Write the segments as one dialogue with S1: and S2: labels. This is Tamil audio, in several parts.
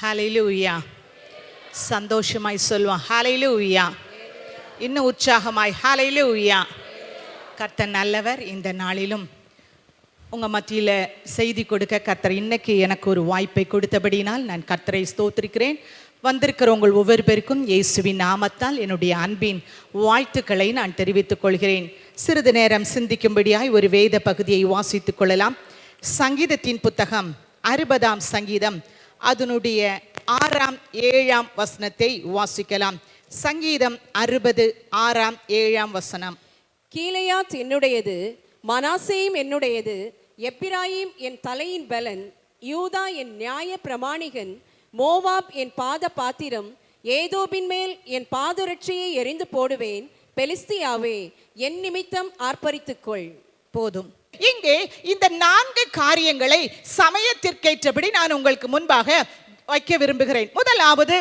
S1: ஹல்லேலூயா. சந்தோஷமாய் சொல்லுவோம் ஹல்லேலூயா. இன்னும் உற்சாகமாய் ஹல்லேலூயா. கர்த்தர் நல்லவர். இந்த நாளிலும் உங்கள் மத்தியில் செய்தி கொடுக்க கர்த்தர் இன்னைக்கு எனக்கு ஒரு வாய்ப்பை கொடுத்தபடினால் நான் கர்த்தரை ஸ்தோத்திரிக்கிறேன். வந்திருக்கிற உங்கள் ஒவ்வொரு பேருக்கும் இயேசுவின் நாமத்தால் என்னுடைய அன்பின் வாழ்த்துக்களை நான் தெரிவித்துக் கொள்கிறேன். சிறிது நேரம் சிந்திக்கும்படியாய் ஒரு வேத பகுதியை வாசித்துக் கொள்ளலாம். சங்கீதத்தின் புத்தகம் 60ஆம் சங்கீதம் அதனுடைய 6ஆம் 7ஆம் வசனத்தை வாசிக்கலாம். சங்கீதம் 60 6ஆம் 7ஆம் வசனம்.
S2: கீலேயாத் என்னுடையது, மனாசேயும் என்னுடையது, எப்பிராயீம் என் தலையின் பலன், யூதா என் நியாய பிரமாணிகன், மோவாப் என் பாத பாத்திரம், ஏதோபின் மேல் என் பாதரட்சையை எறிந்து போடுவேன், பெலிஸ்தியாவே என் நிமித்தம் ஆர்ப்பரித்துக்கொள்.
S1: போதும். இங்கே இந்த 4 காரியங்களை சமயத்திற்கேற்றபடி நான் உங்களுக்கு முன்பாக வைக்க விரும்புகிறேன். முதலாவது,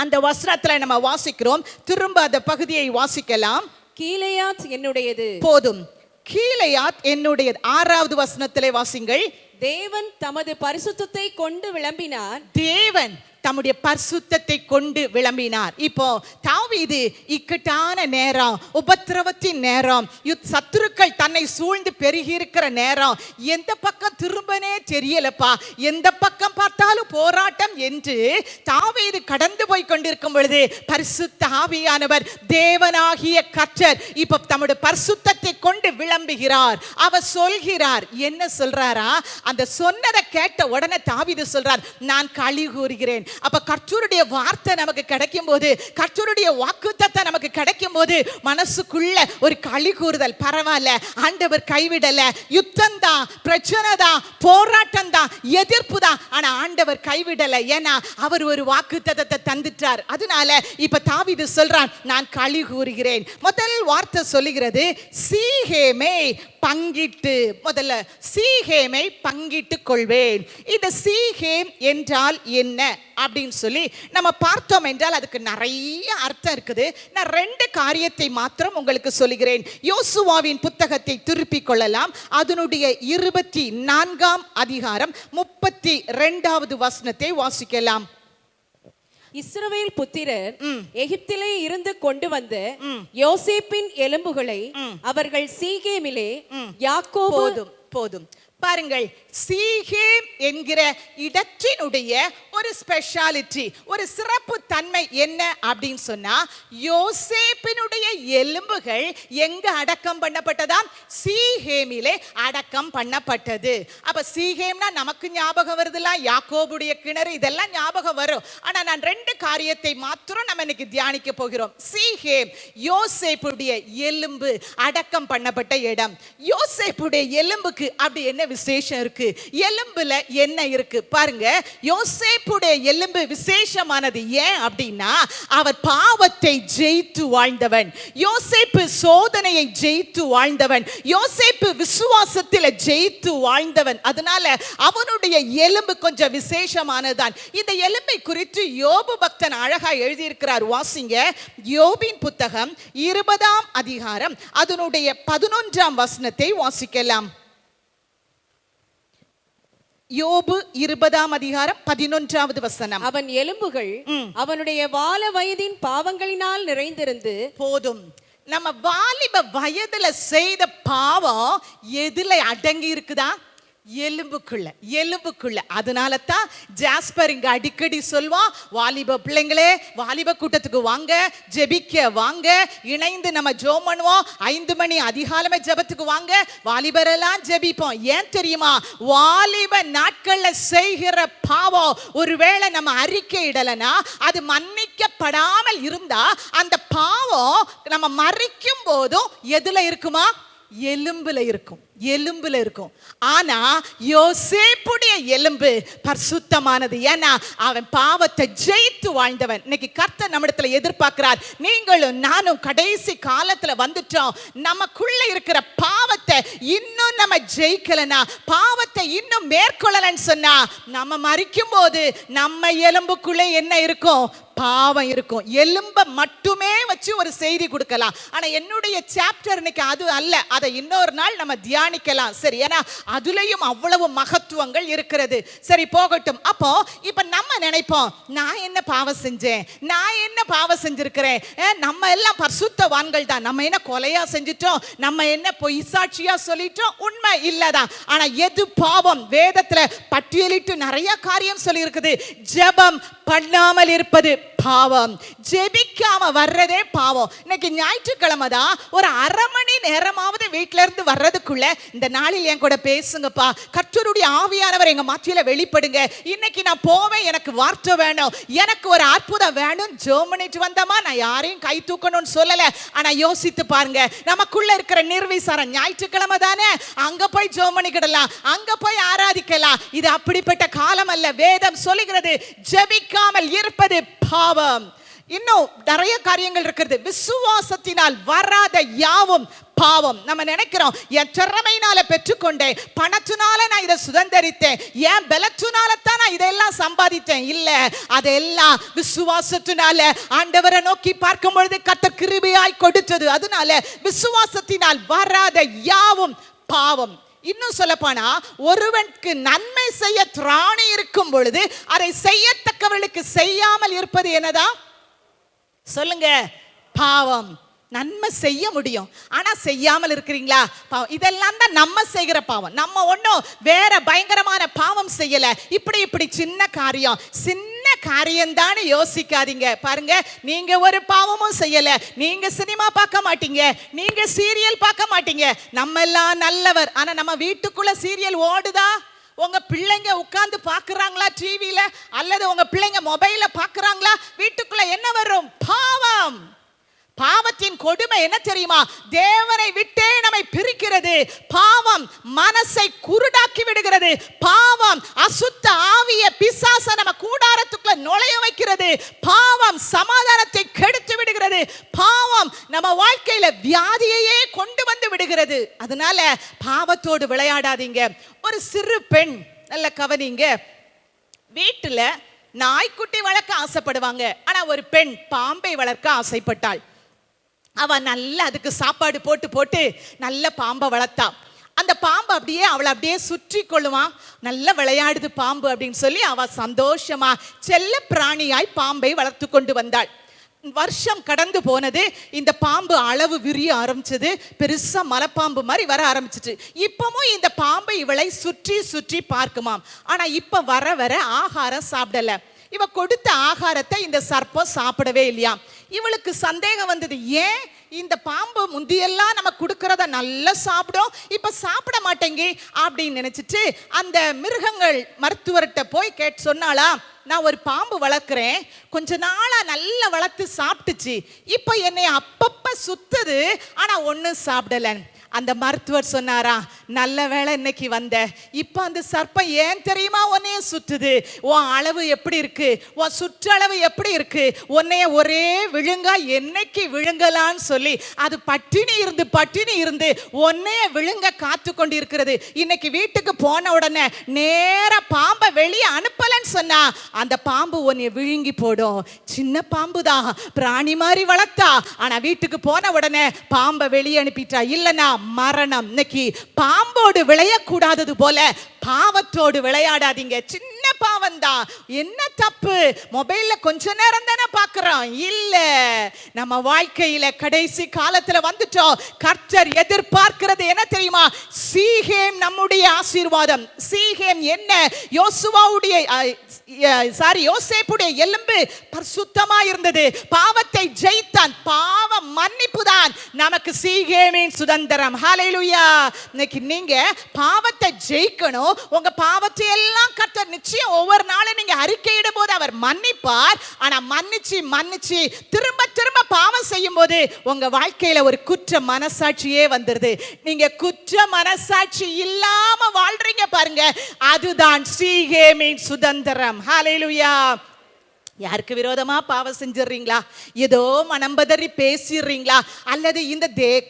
S1: அந்த வசனத்துல நம்ம வாசிக்கிறோம், திரும்ப அந்த பகுதியை வாசிக்கலாம்.
S2: கீலேயாத் என்னுடையது.
S1: போதும். கீலேயாத் என்னுடையது. 6ஆவது வசனத்திலே வாசிங்கள்.
S2: தேவன் தமது பரிசுத்தத்தை கொண்டு விளம்பினார்.
S1: தேவன் தம்முடைய பரிசுத்தத்தை கொண்டு விளம்பினார். இப்போ தாவீது இக்கட்டான நேரம், உபத்திரவத்தின் நேரம், சத்துருக்கள் தன்னை சூழ்ந்து பெருகி இருக்கிற நேரம், எந்த பக்கம் திரும்பனே தெரியலப்பா, எந்த பக்கம் பார்த்தாலும் போராட்டம் என்று தாவீது கடந்து போய் கொண்டிருக்கும் பொழுது பரிசுத்த ஆவியானவர் தேவனாகிய கர்த்தர் இப்ப தம்முடைய பரிசுத்தத்தை கொண்டு விளம்புகிறார். அவர் சொல்கிறார். என்ன சொல்றாரா? அந்த சொன்னதை கேட்ட உடனே தாவீது சொல்றார், நான் களி கூறுகிறேன். அப்ப கர்த்தருடைய வார்த்தை நமக்கு கிடைக்கும் போது, கர்த்தருடைய வாக்குத்தத்தம் நமக்கு கிடைக்கும் போது மனசுக்குள்ள ஒரு களி கூறுதல். பரவாயில்ல, ஆண்டவர் கைவிடல. யுத்தம் தான், பிரச்சனை தான், போராட்டம் தான், எதிர்ப்பு தான், ஆனா ஆண்டவர் கைவிடல. ஏன்னா அவர் ஒரு வாக்குத்தத்தத்தை தந்துட்டார். அதனால இப்ப தாவீது சொல்றான், நான் களி கூறுகிறேன். முதல் வார்த்தை சொல்லுகிறது, சீகேமை பங்கிட்டு. முதல்ல சீகேமை பங்கிட்டு கொள்வேன். இந்த சீகேம் என்றால் என்ன அப்படின்னு சொல்லி நம்ம பார்த்தோம் என்றால் அதுக்கு நிறைய அர்த்தம் இருக்குது. நான் 2 காரியத்தை மாத்திரம் உங்களுக்கு சொல்லுகிறேன். யோசுவாவின் புத்தகத்தை திருப்பிக் கொள்ளலாம். அதனுடைய 24ஆம் அதிகாரம் 32வது வசனத்தை வாசிக்கலாம்.
S2: இஸ்ரவேல் புத்திரர் எகிப்திலே இருந்து கொண்டு வந்த யோசேப்பின் எலும்புகளை அவர்கள் சீகேமிலே யாக்கோபு.
S1: போதும். பாருங்கள், சீகேம் என்கிற இடத்தினுடைய ஒரு ஸ்பெஷாலிட்டி, ஒரு சிறப்பு தன்மை என்ன அப்படின்னு சொன்னா, யோசேப்பினுடைய எலும்புகள் எங்க அடக்கம் பண்ணப்பட்டதாம்? சீகேமிலே அடக்கம் பண்ணப்பட்டது. அப்ப சீகேம்னா நமக்கு ஞாபகம் வருதுல, யாக்கோபுடைய கிணறு, இதெல்லாம் ஞாபகம் வரும். ஆனா நான் 2 காரியத்தை மாத்திரம் நம்ம இன்னைக்கு தியானிக்க போகிறோம். சீகேம் யோசேப்புடைய எலும்பு அடக்கம் பண்ணப்பட்ட இடம். யோசேப்புடைய எலும்புக்கு அப்படி என்ன விசேஷம் இருக்கு? எலும்புல என்ன இருக்கு பாருங்க. யோசேப்புடைய எலும்பு விசேஷமானது. ஏன் அப்படின்னா, அவர் பாவத்தை ஜெயித்து வாழ்ந்தவன். யோசேப்பு சோதனையை ஜெயித்து வாழ்ந்தவன். யோசேப்பு விசுவாசத்தில் ஜெயித்து வாழ்ந்தவன். அதனால அவனுடைய எலும்பு கொஞ்சம் விசேஷமானதுதான். இந்த எலும்பை குறித்து யோபு பக்தன் அழகா எழுதியிருக்கிறார். வாசிங்க. யோபின் புத்தகம் 20ஆம் அதிகாரம் அதனுடைய 11ஆம் வசனத்தை வாசிக்கலாம். யோபு 20ஆம் அதிகாரம் 11வது வசனம்.
S2: அவன் எலும்புகள் அவனுடைய வால வயதின் பாவங்களினால் நிறைந்திருந்து.
S1: போதும். நம்ம வாலிப வயதுல செய்த பாவம் எதுல அடங்கி இருக்குதா? எலும்புக்குள்ள. அதனால தான் ஜாஸ்பர் இங்க அடிக்கடி சொல்வான், வாலிப பிள்ளைங்களே, வாலிப கூட்டத்துக்கு வாங்க, ஜெபிக்க வாங்க, இணைந்து நம்ம ஜெபம் பண்ணுவோம். 5 மணி அதிகாலமே ஜெபத்துக்கு வாங்க, வாலிபரெல்லாம் ஜெபிப்போம். ஏன் தெரியுமா? வாலிப நாட்கள்ல செய்கிற பாவம் ஒருவேளை நம்ம அறிக்கை இடலனா, அது மன்னிக்கப்படாமல் இருந்தா, அந்த பாவம் நம்ம மறிக்கும் போதும் எதுல இருக்குமா? எலும்புல இருக்கும். ஆனா யோசேப்புடைய எலும்பு பரிசுத்தமானது. ஏன்னா அவன் பாவத்தை ஜெயித்து வாழ்ந்தவன். இன்னைக்கு கர்த்தர் நம்மிடத்துல எதிர்பார்க்கிறார், நீங்களும் நானும் கடைசி காலத்துல வந்துட்டோம். நமக்குள்ள இருக்கிற பாவத்தை இன்னும் நம்ம ஜெயிக்கலனா, பாவத்தை இன்னும் மேற்கொள்ளலன்னு சொன்னா, நம்ம மரிக்கும் போது நம்ம எலும்புக்குள்ளே என்ன இருக்கும்? பாவம் இருக்கும். எலும்ப மட்டுமே வச்சு ஒரு செய்தி கொடுக்கலாம். ஆனா என்னுடைய சாப்டர் இன்னைக்கு அது அல்ல. அதை இன்னொரு நாள் நம்ம தியானிக்கலாம். சரி, ஏன்னா அதுலயும் அவ்வளவு மகத்துவங்கள் இருக்கிறது. சரி, போகட்டும். அப்போ இப்ப நம்ம நினைப்போம், நான் என்ன பாவம் செஞ்சேன், நான் என்ன பாவம் செஞ்சிருக்கிறேன், நம்ம எல்லாம் பரிசுத்தவான்கள் தான், நம்ம என்ன கொலையா செஞ்சிட்டோம், நம்ம என்ன பொய் சாட்சியா சொல்லிட்டோம். உண்மை இல்லதான். ஆனா எது பாவம்? வேதத்துல பட்டியலிட்டு நிறைய காரியம் சொல்லி இருக்குது. ஜெபம் பண்ணாமல் இருப்பது பாவம், ஜெபிக்காம வர்றதே பாவம். இன்னைக்கு ஞாயிற்றுக்கிழமை தான், ஒரு அரை மணி நேரமாவது வீட்டில இருந்து வர்றதுக்குள்ள இந்த நாளில் என் கூட பேசுங்கப்பா, கர்த்தருடைய ஆவியானவர் எங்க மத்தியில வெளிப்படுங்க, இன்னைக்கு நான் போவேன், எனக்கு வார்த்தை வேணும், எனக்கு ஒரு அற்புதம் வேணும். ஜெர்மனிட்டு வந்தமா, நான் யாரையும் கை தூக்கணும்னு சொல்லல. ஆனா யோசித்து பாருங்க, நமக்குள்ள இருக்கிற நிர்விசாரம், ஞாயிற்றுக்கிழமை தானே, அங்க போய் ஜெர்மனிக்கிடலாம், அங்க போய் ஆராதிக்கலாம். இது அப்படிப்பட்ட காலம் அல்ல. வேதம் சொல்லுகிறது ஜெபிக்காமல் இருப்பது பாவம். இன்னும் நிறைய காரியங்கள் இருக்கிறது. விசுவாசத்தினால் வராத யாவும் பாவம். நம்ம நினைக்கிறோம், என் திறமையினால பெற்றுக்கொண்டேன், பணத்தினால நான் இதை சுதந்தரித்தேன், என் பலத்தினால தான் நான் இதெல்லாம் சம்பாதித்தேன். இல்ல, அதெல்லாம் விசுவாசத்தினால ஆண்டவரை நோக்கி பார்க்கும் பொழுது கர்த்தர் கிருபையாய் கொடுத்தது. அதனால விசுவாசத்தினால் வராத யாவும் பாவம். இன்னும் சொல்லப்போனா, ஒருவனுக்கு நன்மை செய்ய திராணி இருக்கும் பொழுது அதை செய்யத்தக்கவர்களுக்கு செய்யாமல் இருப்பது என்னதான்? சொல்லுங்க, பாவம். நன்மை செய்ய முடியும், ஆனா செய்யாமல் இருக்கிறீங்களா? பாவம். இதெல்லாம் தான் நம்ம செய்கிற பாவம். நம்ம ஒன்றும் வேற பயங்கரமான பாவம் செய்யல. இப்படி சின்ன காரியம், சின்ன காரியம் தானே யோசிக்காதீங்க. பாருங்க, நீங்க ஒரு பாவமும் செய்யல, நீங்க சினிமா பார்க்க மாட்டீங்க, நீங்க சீரியல் பார்க்க மாட்டீங்க, நம்ம எல்லாம் நல்லவர். ஆனா நம்ம வீட்டுக்குள்ள சீரியல் ஓடுதா? உங்க பிள்ளைங்க உட்கார்ந்து பாக்குறாங்களா டிவியில, அல்லது உங்க பிள்ளைங்க மொபைல்ல பாக்குறாங்களா? வீட்டுக்குள்ள என்ன வரும்? பாவம். பாவத்தின் கொடுமை என்ன தெரியுமா? தேவனை விட்டே நம்மை பிரிக்கிறது. பாவம் மனசை குருடாக்கி விடுகிறது. பாவம் அசுத்த ஆவிய பிசாச நம்ம கூடாரத்துக்குள்ள நுழைய வைக்கிறது. பாவம் சமாதானத்தை கெடுத்து விடுகிறது. பாவம் நம்ம வாழ்க்கையில வியாதியையே கொண்டு வந்து விடுகிறது. அதனால பாவத்தோடு விளையாடாதீங்க. ஒரு சிறு பெண், நல்ல கவனிங்க, வீட்டுல நாய்க்குட்டி வளர்க்க ஆசைப்படுவாங்க. ஆனா ஒரு பெண் பாம்பை வளர்க்க ஆசைப்பட்டாள். அவ நல்லா அதுக்கு சாப்பாடு போட்டு போட்டு நல்ல பாம்பை வளர்த்தா. அந்த பாம்பு அப்படியே அவளை அப்படியே சுற்றி கொள்ளுவான். நல்ல விளையாடுது பாம்பு அப்படின்னு சொல்லி அவ சந்தோஷமா செல்ல பிராணியாய் பாம்பை வளர்த்து கொண்டு வந்தாள். வருஷம் கடந்து போனது. இந்த பாம்பு அளவு விரிய ஆரம்பிச்சது. பெருசா மலைப்பாம்பு மாதிரி வர ஆரம்பிச்சிச்சு. இப்பவும் இந்த பாம்பை இவளை சுற்றி சுற்றி பார்க்குமாம். ஆனா இப்ப வர வர ஆகாரம் சாப்பிடல. இவ கொடுத்த ஆகாரத்தை இந்த சர்ப்பம் சாப்பிடவே இல்லையா. இவளுக்கு சந்தேகம் வந்தது, ஏன் இந்த பாம்பு முந்தியெல்லாம் நம்ம கொடுக்கறத நல்லா சாப்பிடும், இப்ப சாப்பிட மாட்டேங்க அப்படின்னு நினைச்சிட்டு அந்த மிருகங்கள் மருத்துவர்கிட்ட போய் சொன்னாளா, நான் ஒரு பாம்பு வளர்க்குறேன், கொஞ்ச நாளா நல்லா வளர்த்து சாப்பிட்டுச்சு, இப்ப என்னை அப்பப்ப சுத்துது, ஆனா ஒன்னும் சாப்பிடல. அந்த மருத்துவர் சொன்னாரா, நல்ல வேளை இன்னைக்கு வந்த, இப்ப அந்த சர்ப்பம் ஏன் தெரியுமா உன்னைய சுத்துது, உன் அளவு எப்படி இருக்கு, உன் சுற்றளவு எப்படி இருக்கு, உன்னைய ஒரே விழுங்கா என்னைக்கு விழுங்கலான்னு சொல்லி அது பட்டினி இருந்து உன்னைய விழுங்க காத்து கொண்டு இருக்கிறது. இன்னைக்கு வீட்டுக்கு போன உடனே நேர பாம்பை வெளியே அனுப்பலன்னு சொன்னா அந்த பாம்பு உன்னைய விழுங்கி போடும். சின்ன பாம்பு தான், பிராணி மாதிரி வளர்த்தா, ஆனா வீட்டுக்கு போன உடனே பாம்பை வெளியே அனுப்பிட்டா. இல்லைன்னா மரணம். இன்னைக்கு பாம்போடு விளையக்கூடாதது போல பாவத்தோடு விளையாடாதீங்க. சின்ன பாவம் தான், என்ன தப்பு? மொபைல்ல கொஞ்ச நேரம் தானே பார்க்கிறோம். இல்ல, நம்ம வாழ்க்கையில கடைசி காலத்துல வந்துட்டோம். கர்த்தர் எதிர்பார்க்கிறது என்ன தெரியுமா? சீகேம் நம்முடைய ஆசீர்வாதம். சீகேம் என்ன? யோசேப்புடைய எலும்பு பரிசுத்தமா இருந்தது. பாவத்தை ஜெயித்தான். பாவ மன்னிப்பு தான் நமக்கு சீகேமின் சுதந்திரம். ஹல்லேலூயா. இன்னைக்கு நீங்க பாவத்தை ஜெயிக்கணும். உங்க பாவத்தை எல்லாம் கர்த்தர் நிச்சயம் ஒவ்வொரு நாளும் நீங்க அறிக்கையிடும் போது அவர் மன்னிப்பார். ஆனா மன்னிச்சு திரும்ப திரும்ப பாவம் செய்யும் போது உங்க வாழ்க்கையில ஒரு குற்ற மனசாட்சியே வந்துருது. நீங்க குற்ற மனசாட்சி இல்லாம வாழ்றீங்க பாருங்க, அதுதான் சீகேமின் சுதந்திரம். ஹல்லேலூயா. யாருக்கு விரோதமா பாவம் செஞ்சிடறீங்களா? ஏதோ மனம்பதறி பேசிடுறீங்களா? அல்லது இந்த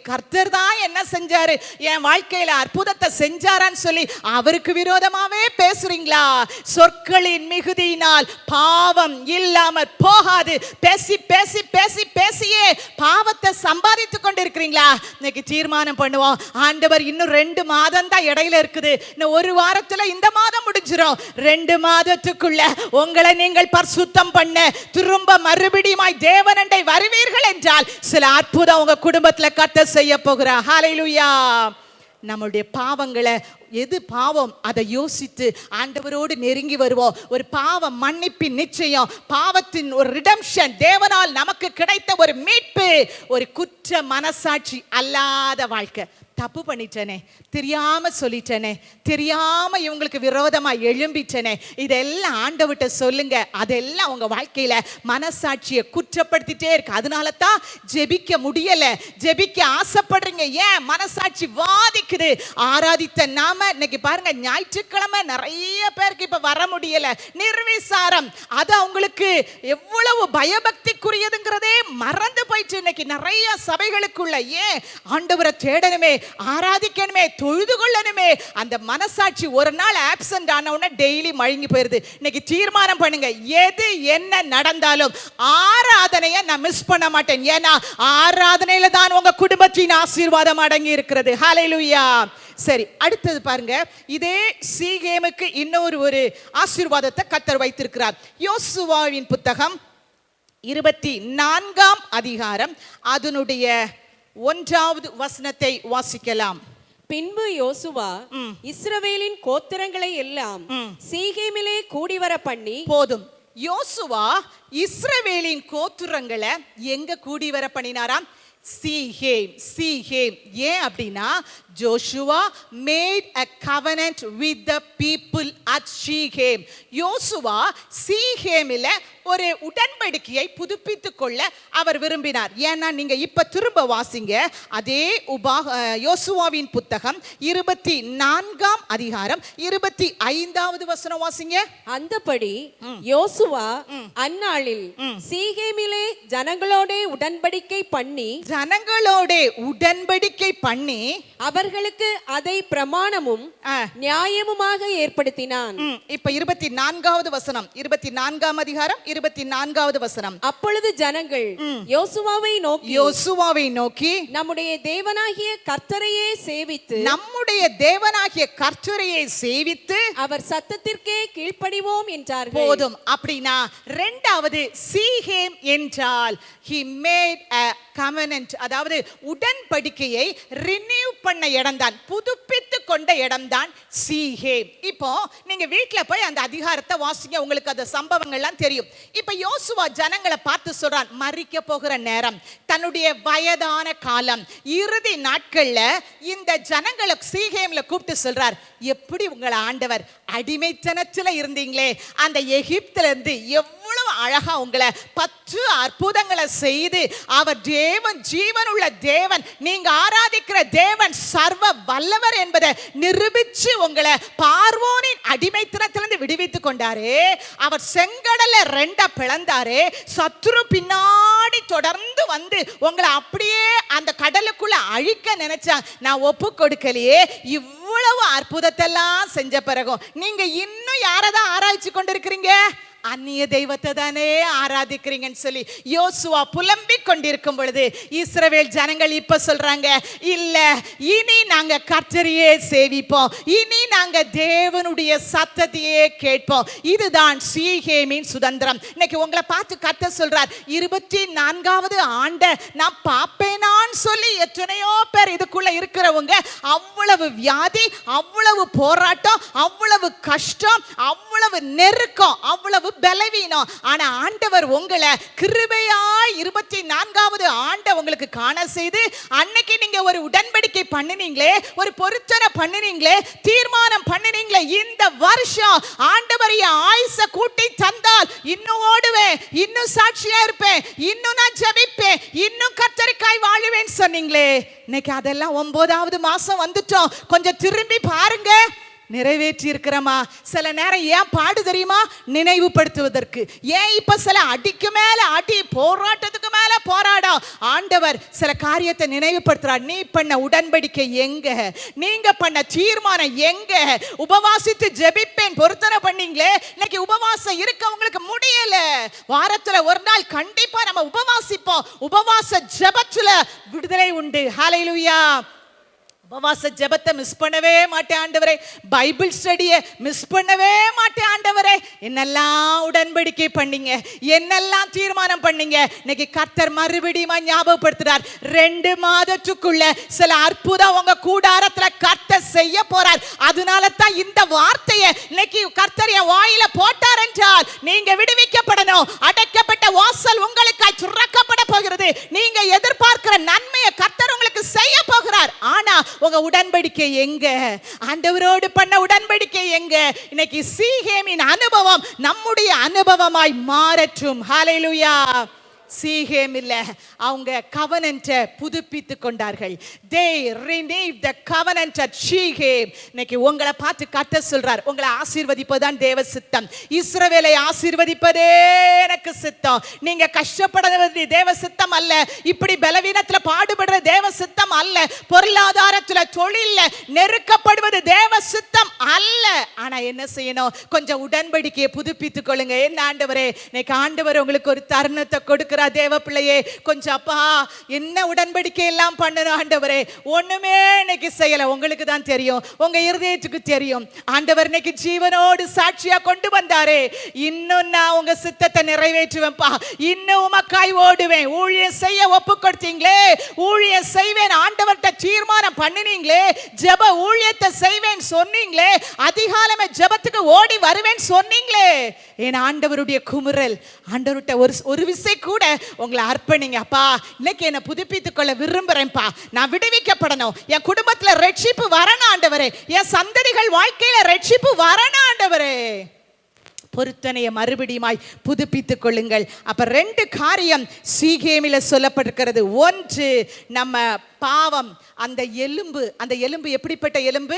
S1: கர்த்தர் தான் என்ன செஞ்சாரு, என் வாழ்க்கையில அற்புதத்தை செஞ்சாரான்னு சொல்லி அவருக்கு விரோதமாவே பேச பேசுறீங்களா? சொற்களின் மிகுதியினால் பாவம் இல்லாம போகாது. பேசி பேசி பேசி பேசியே பாவத்தை சம்பாதித்து கொண்டு இருக்கிறீங்களா? இன்னைக்கு தீர்மானம் பண்ணுவோம். ஆண்டவர் இன்னும் 2 மாதம் தான் இடையில இருக்குது. இன்னும் 1 வாரத்துல இந்த மாதம் முடிஞ்சிரும். 2 மாதத்துக்குள்ள உங்களை நீங்கள் பரிசுத்தம் பண்ண திரும்ப மறுபடியுமாய் தேவனண்டை வருவீர்கள் என்றால் சில அற்புதம் உங்க குடும்பத்துல கர்த்தர் செய்ய போகிறார். ஹல்லேலூயா. நம்முடைய பாவங்களை, எது பாவம் அதை யோசித்து ஆண்டவரோடு நெருங்கி வருவோம். ஒரு பாவ மன்னிப்பின் நிச்சயம், பாவத்தின் ஒரு ரிடம்ஷன், தேவனால் நமக்கு கிடைத்த ஒரு மீட்பு, ஒரு குற்ற மனசாட்சி அல்லாத வாழ்க்கை. தப்பு பண்ணிட்டேனே, தெரியாம சொல்லிட்டேனே, தெரியாம இவங்களுக்கு விரோதமா எழும்பிட்டேனே, இதெல்லாம் ஆண்டவர்கிட்ட சொல்லுங்க. அதெல்லாம் உங்க வாழ்க்கையில மனசாட்சியை குற்றப்படுத்திட்டே இருக்கு. அதனால தான் ஜெபிக்க முடியல, ஜெபிக்க ஆசைப்படுறீங்க. ஏன்? மனசாட்சி வாதிக்குது. ஆராதித்த நாம இன்னைக்கு பாருங்க, ஞாயிற்றுக்கிழமை நிறைய பேருக்கு இப்ப வர முடியல. நிர்விசாரம், அது அவங்களுக்கு எவ்வளவு பயபக்திக்குரியதுங்கிறதே மறந்து போயிட்டு இன்னைக்கு நிறைய சபைகளுக்குள்ள. ஏன்? ஆண்டவரை தேடணுமே, ஆராதிக்கணுமே, தொழுது கொள்ளணுமே. அந்த மனசாட்சி ஒரு நாள் ஆப்சென்ட் ஆன உடனே டெய்லி மழுங்கி போயிருது. இன்னைக்கு தீர்மானம் பண்ணுங்க, எது என்ன நடந்தாலும் ஆராதனையை நான் மிஸ் பண்ண மாட்டேன். ஏன்னா ஆராதனையில தான் உங்க குடும்பத்தின் ஆசீர்வாதம் அடங்கி இருக்கிறது. ஹல்லேலூயா. சரி, அடுத்தது பாருங்க. இதே சீகேமுக்கு இன்னொரு ஆசீர்வாதத்தை கர்த்தர் வைத்திருக்கிறார். யோசுவாவின் புத்தகம் 24ஆம் அதிகாரம் அதனுடைய 1வது வசனத்தை வாசிக்கலாம்.
S2: பின்பு யோசுவா இஸ்ரவேலின் கோத்திரங்களை எல்லாம் சீகேமிலே கூடிவர பண்ணி. போதும்.
S1: யோசுவா இஸ்ரவேலின் கோத்திரங்களை எங்க கூடிவர பண்ணினாராம்? சீகேம். சீகேம். ஏன் அப்படின்னா Joshua made a covenant with the people at Shechem. யோசுவா சீகேமில ஒரு உடன்படிக்கையை புதுப்பித்துக் கொள்ள அவர் விரும்பினார். ஏன்னா நீங்க இப்ப திரும்ப வாசிங்க, அதே யோசுவாவின் புத்தகம் 24ஆம் அதிகாரம் 25வது வசனம் வாசிங்க.
S2: அந்தபடி யோசுவா அந்நாளில் சீகேமிலே ஜனங்களோட உடன்படிக்கை பண்ணி அவர்களுக்கு அதை பிரமாணமும் நியாயமுமாக ஏற்படுத்தினான்.
S1: இப்ப 24வது வசனம், 24ஆம் அதிகாரம் 24வது வசனம்.
S2: அப்பொழுது ஜனங்கள் யோசுவாவை நோக்கி
S1: நம்முடைய தேவனாகிய கர்த்தரையே சேவித்து
S2: அவர் சத்தத்திற்கே கீழ்ப்படிவோம் என்றார்கள்.
S1: போதும். அப்படினா இரண்டாவது சீகேம் என்றால் he made a covenant, அதாவது உடன்படிக்கையை ரினியூ பண்ண இடம்தான், புதுப்பித்து கொண்ட இடம்தான் சீகேம். இப்போ நீங்க வீட்ல போய் அந்த அதிகாரத்தை வாசிங்க, உங்களுக்கு அந்த சம்பவங்கள்லாம் தெரியும். இப்ப யோசுவா ஜனங்களை பார்த்து சொல்றான், மரிக்க போகிற நேரம், தன்னுடைய வயதான காலம், இறுதி நாட்கள்ல இந்த ஜனங்களை சீகேம்ல கூப்பிட்டு சொல்றார், எப்படி உங்களை ஆண்டவர் அடிமைத்தனத்துல இருந்தீங்களே அந்த எகிப்துல இருந்து எவ்வளவு அழகா உங்களை 10 அற்புதங்களை செய்து அவர் தேவன், ஜீவனுள்ள தேவன், நீங்க ஆராதிக்கிற தேவன் சர்வ வல்லவர் என்பதை நிரூபிச்சு உங்களை பார்வோனின் அடிமைத்தனத்திலிருந்து விடுவித்துக் கொண்டாரே, அவர் செங்கடலை 2 பிளந்தாரே, சத்துரு பின்னாடி தொடர்ந்து வந்து உங்களை அப்படியே அந்த கடலுக்குள்ள அழிக்க நினைச்சா, நான் ஒப்பு கொடுக்கலையே, இவ்வளவு அற்புதத்தெல்லாம் செஞ்ச பிறகும் நீங்க இன்னும் யாரதான் ஆராய்ச்சி கொண்டிருக்கிறீங்க? அந்நிய தெய்வத்தை தானே ஆராதிக்கிறீங்கன்னு சொல்லி யோசுவா புலம்பிக் கொண்டிருக்கும் பொழுது இஸ்ரவேல் ஜனங்கள் இப்ப சொல்றாங்க, இல்ல இனி நாங்க கர்த்தரையே சேவிப்போம், இனி நாங்க தேவனுடைய சத்தத்தையே கேட்போம். இதுதான் சீகேமின் சுதந்திரம். இன்னைக்கு உங்களை பார்த்து கர்த்தர் சொல்றார், 24வது ஆண்ட நான் பாப்பேனான்னு சொல்லி எத்தனையோ பேர் இதுக்குள்ள இருக்கிறவங்க, அவ்வளவு வியாதி, அவ்வளவு போராட்டம், அவ்வளவு கஷ்டம், அவ்வளவு நெருக்கம், அவ்வளவு பலவீனம். ஆனா ஆண்டவர் உங்களை கிருபையாய் 24வது ஆண்டை உங்களுக்கு காண செய்து, அன்னைக்கு நீங்க ஒரு உடன்படிக்கை பண்ணினீங்களே, ஒரு பொருத்தனை பண்ணினீங்களே, தீர்மானம் பண்ணினீங்களே, இந்த வருஷம் ஆண்டவர் ஆயுச கூட்டி தந்தால் இன்னும் ஓடுவேன், இன்னும் சாட்சியா இருப்பேன், இன்னும் நான் ஜெபிப்பேன், இன்னும் கர்த்தருக்காய் வாழுவேன் சொன்னீங்களே, இன்னைக்கு அதெல்லாம் 9வது மாசம் வந்துட்டோம். கொஞ்சம் திரும்பி பாருங்க, நிறைவேற்றி இருக்கிறோமா? சில நேரம் ஏன் பாடு தெரியுமா? நினைவுபடுத்துவதற்கு. ஏன் இப்ப சில அடிக்கு மேல அடி, போராட்டத்துக்கு மேல போராடம், ஆண்டவர் சில காரியத்தை நினைவுபடுத்துறார். நீ பண்ண உடன்படிக்கை எங்க? நீங்க பண்ண தீர்மானம் எங்க? உபவாசித்து ஜெபிப்பேன் பொருத்தனை பண்ணீங்களே, இன்னைக்கு உபவாசம் இருக்க உங்களுக்கு முடியல. வாரத்துல ஒரு நாள் கண்டிப்பா நம்ம உபவாசிப்போம். உபவாச ஜெபத்துல விடுதலை உண்டு. ஹல்லேலூயா. உபவாச ஜெபத்தை மிஸ் பண்ணவே மாட்டேன் ஆண்டவரே. பைபிள் ஸ்டடியை மிஸ் பண்ணவே மாட்டேன் ஆண்டவரே. என்னெல்லாம் உடன்படிக்கை பண்ணீங்க, என்னெல்லாம் தீர்மானம் பண்ணீங்க, இன்னைக்கு கர்த்தர் மறுபடியும் ஞாபகப்படுத்துறார். 2 மாதத்துக்குள்ள சில அற்புதம் உங்க கூடாரத்துல கர்த்தர் செய்ய போறார். அதனால தான் இந்த வார்த்தையை இன்னைக்கு கர்த்தர் என் வாயில போட்டார் என்றால், நீங்க விடுவிக்கப்படணும். அடைக்கப்பட்ட வாசல் உங்களுக்காய் திறக்கப்பட போகிறது. நீங்க எதிர்பார்க்கிற நன்மையை கர்த்தர் உங்களுக்கு செய்ய போகிறார். ஆனா உங்க உடன்படிக்கை எங்க? ஆண்டவரோடு பண்ண உடன்படிக்கை எங்க? இன்னைக்கு சீகேமின் அனுபவம் நம்முடைய அனுபவமாய் மாறட்டும். ஹல்லேலூயா. சீகேம் இல்ல, அவங்க கவனன்ட்டை புதுப்பித்து கொண்டார்கள். they renewed the covenant at Shechem. இன்னைக்கு உங்களை பார்த்து கர்த்தர் சொல்றார், உங்களை ஆசீர்வதிப்பதுதான் தேவ சித்தம். இஸ்ரவேலை ஆசீர்வதிப்பதே எனக்கு சித்தம். நீங்க கஷ்டப்படுவது தேவ சித்தம் அல்ல. இப்படி பலவீனத்துல பாடுபடுற தேவ சித்தம் அல்ல. பொருளாதாரத்துல தொழில்ல நெருக்கப்படுவது தேவ சித்தம் அல்ல. ஆனா என்ன செய்யணும்? கொஞ்சம் உடன்படிக்கையை புதுப்பித்துக் கொள்ளுங்க. என்ன ஆண்டவரே, இன்னைக்கு ஆண்டவர் உங்களுக்கு ஒரு தருணத்தை கொடுக்கிற தேவ பிள்ளையே, கொஞ்சம் அப்பா என்ன உடன்படிக்கை எல்லாம் பண்ணணும் ஆண்டவரே, ஒண்ணுமே இன்னைக்கு செய்யல. உங்களுக்கு தான் தெரியும், உங்க இருதயத்துக்கு தெரியும். ஆண்டவர் இன்னைக்கு ஜீவனோடு சாட்சியா கொண்டு வந்தாரே, இன்னும் நான் உங்க சித்தத்தை நிறைவேற்றுவேன்ப்பா, இன்னும் உமக்காய் ஓடுவேன். ஊழியம் செய்ய ஒப்பு கொடுத்தீங்களே, ஊழியம் செய்வேன் ஆண்டவர்கிட்ட தீர்மானம் பண்ணினீங்களே, ஜெப ஊழியத்தை செய்வேன் சொன்னீங்களே, அதிகாலமே ஜெபத்துக்கு ஓடி வருவேன் சொன்னீங்களே. என் ஆண்டவருடைய குமுறல், ஆண்டவர்கிட்ட ஒரு விசை கூட உங்களை அர்ப்பணிங்க. அப்பா இன்னைக்கு என்ன புதுப்பித்துக் கொள்ள விரும்புறேன்ப்பா, நான் விடுவிக்கப்படணும், என் குடும்பத்துல ரட்சிப்பு வரணும் ஆண்டவரே, என் சந்ததிகள் வாழ்க்கையில ரட்சிப்பு வரணும் ஆண்டவரே. பொருத்தனையை மறுபடியுமாய் புதுப்பித்துக் கொள்ளுங்கள். அப்ப 2 காரியம் சீகேமில சொல்லப்பட்டிருக்கிறது. 1, நம்ம பாவம், அந்த எலும்பு எப்படிப்பட்ட எலும்பு?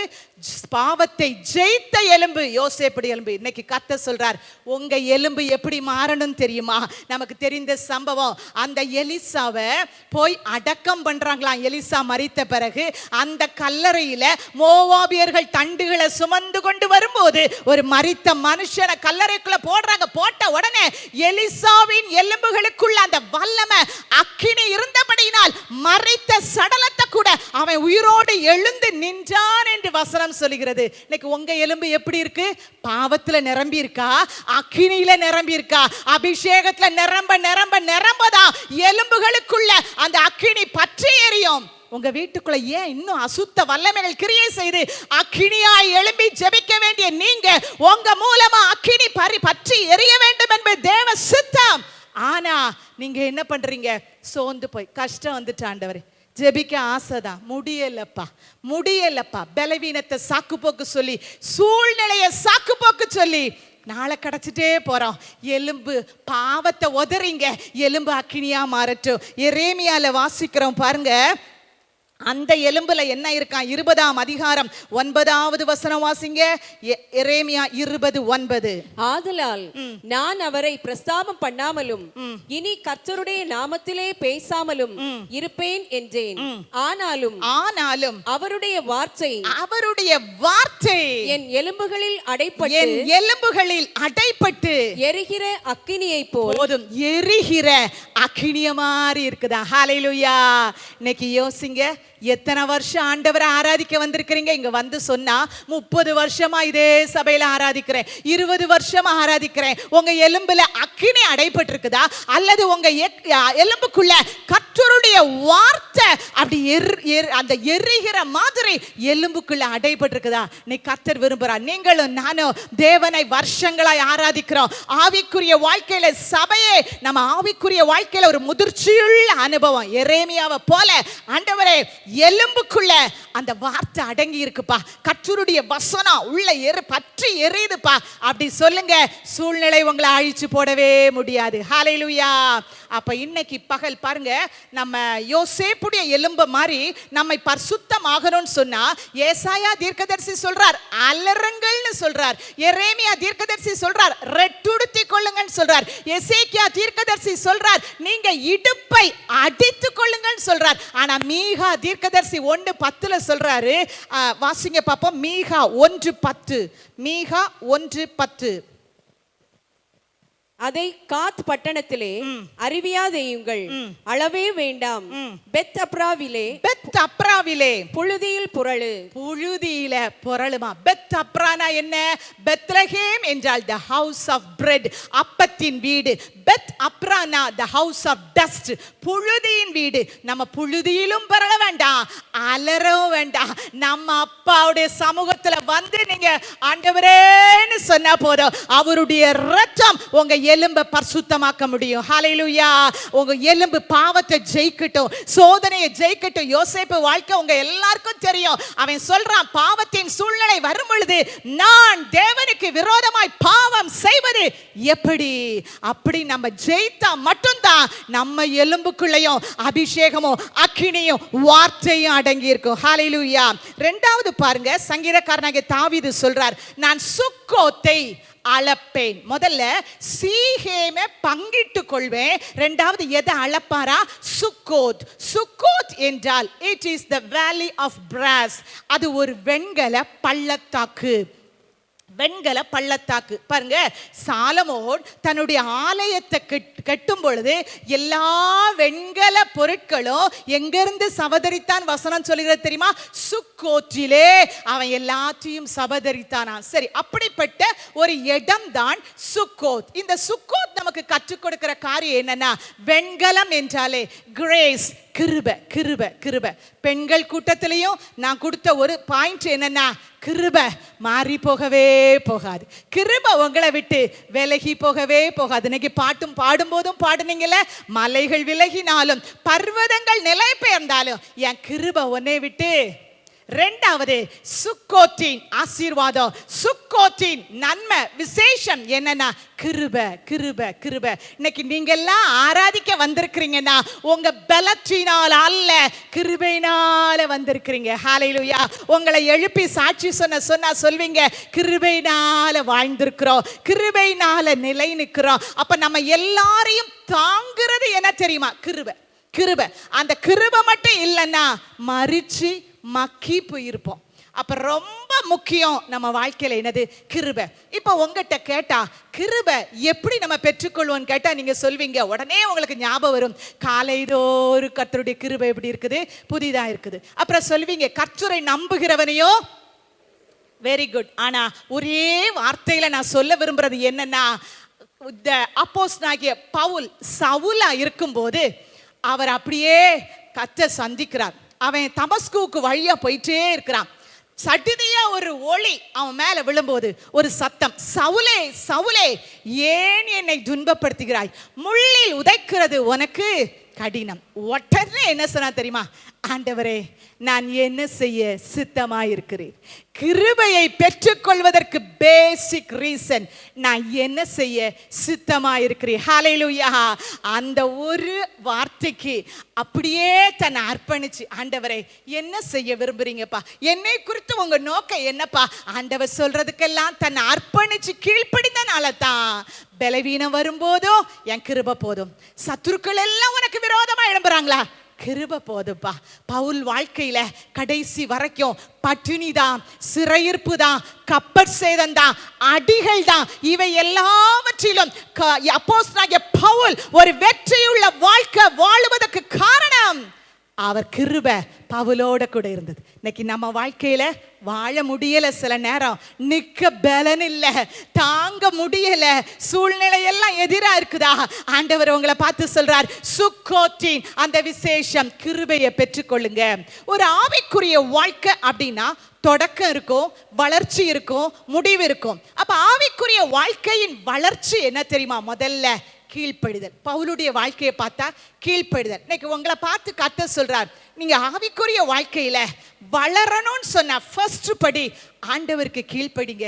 S1: பாவத்தை ஜெயித்த எலும்பு, யோசேப்புடைய எலும்பு. இன்னைக்கு கர்த்தர் சொல்றார், உங்க எலும்பு எப்படி மாறணும் தெரியுமா? நமக்கு தெரிந்த சம்பவம், அந்த எலிசாவை போய் அடக்கம் பண்றாங்களாம். எலிசா மரித்த பிறகு அந்த கல்லறையில மோவாபியர்கள் தண்டுகளை சுமந்து கொண்டு வரும்போது ஒரு மரித்த மனுஷனை கல்லறைக்குள்ள போடுறாங்க. போட்ட உடனே எலிசாவின் எலும்புகளுக்குள்ள அந்த வல்லமை அக்கினி இருந்தபடியினால் மரித்த சடலத்தை கூட அவன் உயிரோடு எழுந்து நின்றான் என்று வசனம் சொல்லுகிறது. இன்னைக்கு உங்க எலும்பு எப்படி இருக்கு? பாவத்துல நிரம்பி இருக்கா? அக்கினியில நிரம்பி இருக்கா? அபிஷேகத்துல நிரம்பதான் எலும்புகளுக்குள்ள அந்த அக்கினி பற்றி எரியும். உங்க வீட்டுக்குள்ள ஏன் இன்னும் அசுத்த வல்லமைகள் கிரியை செய்து அக்கினியாய் எழும்பி ஜெபிக்க வேண்டிய நீங்க, உங்க மூலமா அக்கினி பற்றி எரிய வேண்டும் என்பது தேவ சித்தம். ஆனா நீங்க என்ன பண்றீங்க? சோர்ந்து போய், கஷ்டம் வந்துட்டு ஆண்டவரே, ஜெபிக்க ஆசைதான், முடியலப்பா, பலவீனத்தை சாக்கு போக்கு சொல்லி, சூழ்நிலையை சாக்கு போக்கு சொல்லி நாளை கிடைச்சிட்டே போறோம். எலும்பு பாவத்தை உதறீங்க, எலும்பு அக்கினியா மாறட்டும். எரேமியால வாசிக்கிறோம் பாருங்க, அந்த எலும்புல என்ன இருக்கான்? 20ஆம் அதிகாரம் 9வது வசனம் வாசிங்க. எரேமியா 20:9.
S2: ஆதலால் நான் அவரை பிரஸ்தாபம் பண்ணாமலும் இனி கர்த்தருடைய நாமத்திலே பேசாமலும் இருப்பேன் என்றேன். ஆனாலும் அவருடைய வார்த்தை என் எலும்புகளில் அடைப்பட்டு எரிகிற அக்கினியை போதும்,
S1: எரிகிற அக்கினிய மாதிரி இருக்குதா? ஹல்லேலூயா. இன்னைக்கு யோசிங்க, எத்தனை வருஷம் ஆண்டவரை ஆராதிக்க வந்திருக்கிறீங்க? இங்க வந்து சொன்னா 30 வருஷமா இதே சபையில ஆராதிக்கிறேன், 20 வருஷமா ஆராதிக்கிறேன். உங்க எலும்புல அக்கினி அடைப்பட்டிருக்குதா? அல்லது உங்க எலும்புக்குள்ள கர்த்தருடைய வார்த்தை அப்படி அந்த எரிகிற மாதிரி எலும்புக்குள்ள அடைப்பட்டிருக்குதா? நீ கர்த்தர் விரும்புறார். நீங்களும் நானும் தேவனை வருஷங்களாய் ஆராதிக்கிறோம். ஆவிக்குரிய வாழ்க்கையில சபையே நம்ம ஆவிக்குரிய வாழ்க்கையில ஒரு முதிர்ச்சியுள்ள அனுபவம். எரேமியாவை போல ஆண்டவரே, எலும்புக்குள்ள அந்த வார்த்தை அடங்கி இருக்குப்பா. கர்த்தருடைய வசனம் உள்ள பற்றி எரியுதுப்பா. அப்படி சொல்லுங்க, சூழ்நிலை உங்களை அழிச்சு போடவே முடியாது. ஹல்லேலூயா. அப்ப இன்னைக்கு பகல் பாருங்க, நம்ம யோசேப்புடைய எலும்பு மாதிரி நம்மை பரிசுத்தமாகணும்னு சொன்னா ஏசாயா தீர்க்கதரிசி சொல்றார் அலறுங்கள்னு சொல்றார். எரேமியா தீர்க்கதரிசி சொல்றார் ரெட்டுடுத்தி கொள்ளுங்கன்னு சொல்றார். எசேக்கியா தீர்க்கதரிசி சொல்றார் நீங்க இடுப்பை அடித்து கொள்ளுங்கன்னு சொல்றார். ஆனா மீகா தீர்க்கதரிசி 1:10 சொல்றாரு. வாசிங்க பாப்போம். மீகா 1:10. மீகா 1:10.
S2: அதை காத் பட்டணத்திலே அறிவியாதேயுங்கள், அளவே வேண்டாம். பெத் அப்ராவிலே புழுதியில் புரளு. புழுதியில புரளுமா. பெத் அப்ரானா என்ன? பெத்லகேம் என்றால் the house of bread, அப்பத்தின் வீடு. பெத் அப்ரானா the house of dust, புழுதியின் வீடு. நம்ம புழுதியிலும் புரள வேண்டாம், அலறவும் வேண்டாம். நம்ம அப்பாவுடைய சமூகத்துல வந்து நீங்க ஆண்டவரேன்னு சொன்னா போதும், அவருடைய இரத்தம் உங்க எலும்பை பரிசுத்தமாக்க முடியும். ஹல்லேலூயா. உங்க எலும்பு பாவத்தை ஜெயிக்கட்டும், சோதனையை ஜெயிக்கட்டும். யோசேப்பு வாழ்க்கை உங்க எல்லாருக்கும் தெரியும். அவன் சொல்றான், பாவத்தின் சூழ்நிலை வரும் பொழுது நான் தேவனுக்கு விரோதமாய் பாவம் செய்வது எப்படி? அப்படி நம்ம ஜெயித்தா மட்டும்தான் நம்ம எலும்புக்குள்ளேயும் அபிஷேகமும் அக்கினியும் வார்த்தையும் அடங்கி இருக்கும். ஹல்லேலூயா. இரண்டாவது பாருங்க, சங்கீதக்காரனாகிய தாவீது சொல்றார், நான் சுக்கோத்தை அளப்பேன். முதல்ல சீகேமை பங்கிட்டு கொள்வேன். இரண்டாவது எதை அளப்பாரா? சுக்கோத். சுக்கோத் என்றால் it is the valley of brass, அது ஒரு வெண்கல பள்ளத்தாக்கு. வெண்கல பள்ளத்தாக்கு. பாருங்க, சாலமோன் தன்னுடைய ஆலயத்தை கட்டும் பொழுது எல்லா வெண்கல பொருட்களும் எங்கிருந்து சபதரித்தான் வசனம் சொல்லுகிறது தெரியுமா? சுக்கோத்திலே அவன் எல்லாத்தையும் சபதரித்தானா. சரி, அப்படிப்பட்ட ஒரு இடம் தான் சுக்கோத். இந்த சுக்கோத் நமக்கு கற்றுக் கொடுக்கிற காரியம் என்னன்னா, வெண்கலம் என்றாலே கிரேஸ், கிருபை. கிருபை கிருபை. பெண்கள் கூட்டத்திலையும் நான் கொடுத்த ஒரு பாயிண்ட் என்னன்னா, கிருபை மாறி போகவே போகாது. கிருபை உங்களை விட்டு விலகி போகவே போகாது. இன்னைக்கு பாட்டும் பாடும்போதும் பாடுனீங்கல்ல, மலைகள் விலகினாலும் பர்வதங்கள் நிலை பெயர்ந்தாலும் என் கிருபை உன்னை விட்டு. இரண்டாவது சுக்கோத்தின் ஆசீர்வாதம், சுக்கோத்தின் நன்மை விசேஷம் என்னன்னா கிருபை. கிருபை கிருபை. இன்னைக்கு நீங்க எல்லாம் ஆராதிக்க வந்திருக்கிறீங்கன்னா உங்க பலத்தினால் அல்ல, கிருபையினால வந்திருக்கிறீங்க. ஹல்லேலூயா. உங்களை எழுப்பி சாட்சி சொன்னா சொல்வீங்க, கிருபையினால வாழ்ந்திருக்கிறோம், கிருபையினால நிலை நிற்கிறோம். அப்ப நம்ம எல்லாரையும் தாங்குறது என்ன தெரியுமா? கிருபை. கிருபை. அந்த கிருபை மட்டும் இல்லைன்னா மரிச்சு மக்கி போயிருப்போம். அப்ப ரொம்ப முக்கியம் நம்ம வாழ்க்கையில என்னது? கிருபை. இப்ப உங்ககிட்ட கேட்டா கிருபை எப்படி நம்ம பெற்றுக்கொள்வோம் கேட்டா நீங்க சொல்வீங்க, உடனே உங்களுக்கு ஞாபகம் வரும், காலைதோறு கர்த்தருடைய கிருபை எப்படி இருக்குது? புதிதா இருக்குது. அப்புறம் சொல்வீங்க, கர்த்தரை நம்புகிறவனையோ. Very good. ஆனா ஒரே வார்த்தையில நான் சொல்ல விரும்புறது என்னன்னா, அப்போஸ்தலனாகிய பவுல் சவுலா இருக்கும்போது அவர் அப்படியே கர்த்தரை சந்திக்கிறார். அவன் தமஸ்குவுக்கு வழியா போயிட்டே இருக்கிறான். சடுதியா ஒரு ஒளி அவன் மேல விழும்போது ஒரு சத்தம், சவுலே சவுலே ஏன் என்னை துன்பப்படுத்துகிறாய்? முள்ளில் உதைக்கிறது உனக்கு கடினம். உடனே என்ன சொன்னா தெரியுமா? ஆண்டவரே, நான் என்ன செய்ய சித்தமாயிருக்கிறேன்? கிருபையை பெற்றுக்கொள்வதற்கு பேசிக் ரீசன், நான் என்ன செய்ய சித்தமாயிருக்கிறேன். ஹல்லேலூயா. அந்த ஒரு வார்த்தைக்கு அப்படியே தன்னை அர்ப்பணிச்சு, ஆண்டவரே என்ன செய்ய விரும்புறீங்கப்பா? என்னை குறித்து உங்க நோக்கம் என்னப்பா? ஆண்டவர் சொல்றதுக்கெல்லாம் தன்னை அர்ப்பணிச்சு கீழ்ப்படிந்தனால தான் பலவீனம் வரும்போதும் என் கிருபை போதும். சத்துருக்கள் எல்லாம் உனக்கு விரோதமா எழும்புறாங்களா? கிருபை போதுப்பா. பவுல் வாழ்க்கையில கடைசி வரைக்கும் பட்டினி தான், சிறையிருப்பு தான், கப்பற் சேதம் தான், அடிகள் தான். இவை எல்லாவற்றிலும் அப்போஸ்தலனாகிய பவுல் ஒரு வெற்றியுள்ள வாழ்க்கை வாழுவதற்கு காரணம் அவர் கிருபை பவுலோட கூட இருந்தது. இன்னைக்கு நம்ம வாழ்க்கையில வாழ முடியல, சில நேரம் நிக்க பலன் இல்ல, தாங்க முடியல, சூழ்நிலை எல்லாம் எதிரா இருக்குதா? ஆண்டவர் உங்களை பார்த்து சொல்றார், சுக்கோத்தின் அந்த விசேஷம் கிருபையை பெற்றுக்கொள்ளுங்க. ஒரு ஆவிக்குரிய வாழ்க்கை அப்படின்னா தொடக்கம் இருக்கும், வளர்ச்சி இருக்கும், முடிவு இருக்கும். அப்ப ஆவிக்குரிய வாழ்க்கையின் வளர்ச்சி என்ன தெரியுமா? முதல்ல
S1: கீழ்ப்படிதல். பவுலுடைய வாழ்க்கையை பார்த்தா கீழ்ப்படிதல். இன்னைக்கு உங்களை பார்த்து கர்த்தர் சொல்றார், நீங்க ஆவிக்குரிய வாழ்க்கையில வளரணும்னு சொன்ன ஃபர்ஸ்ட் படி ஆண்டவருக்கு கீழ்ப்படிங்க.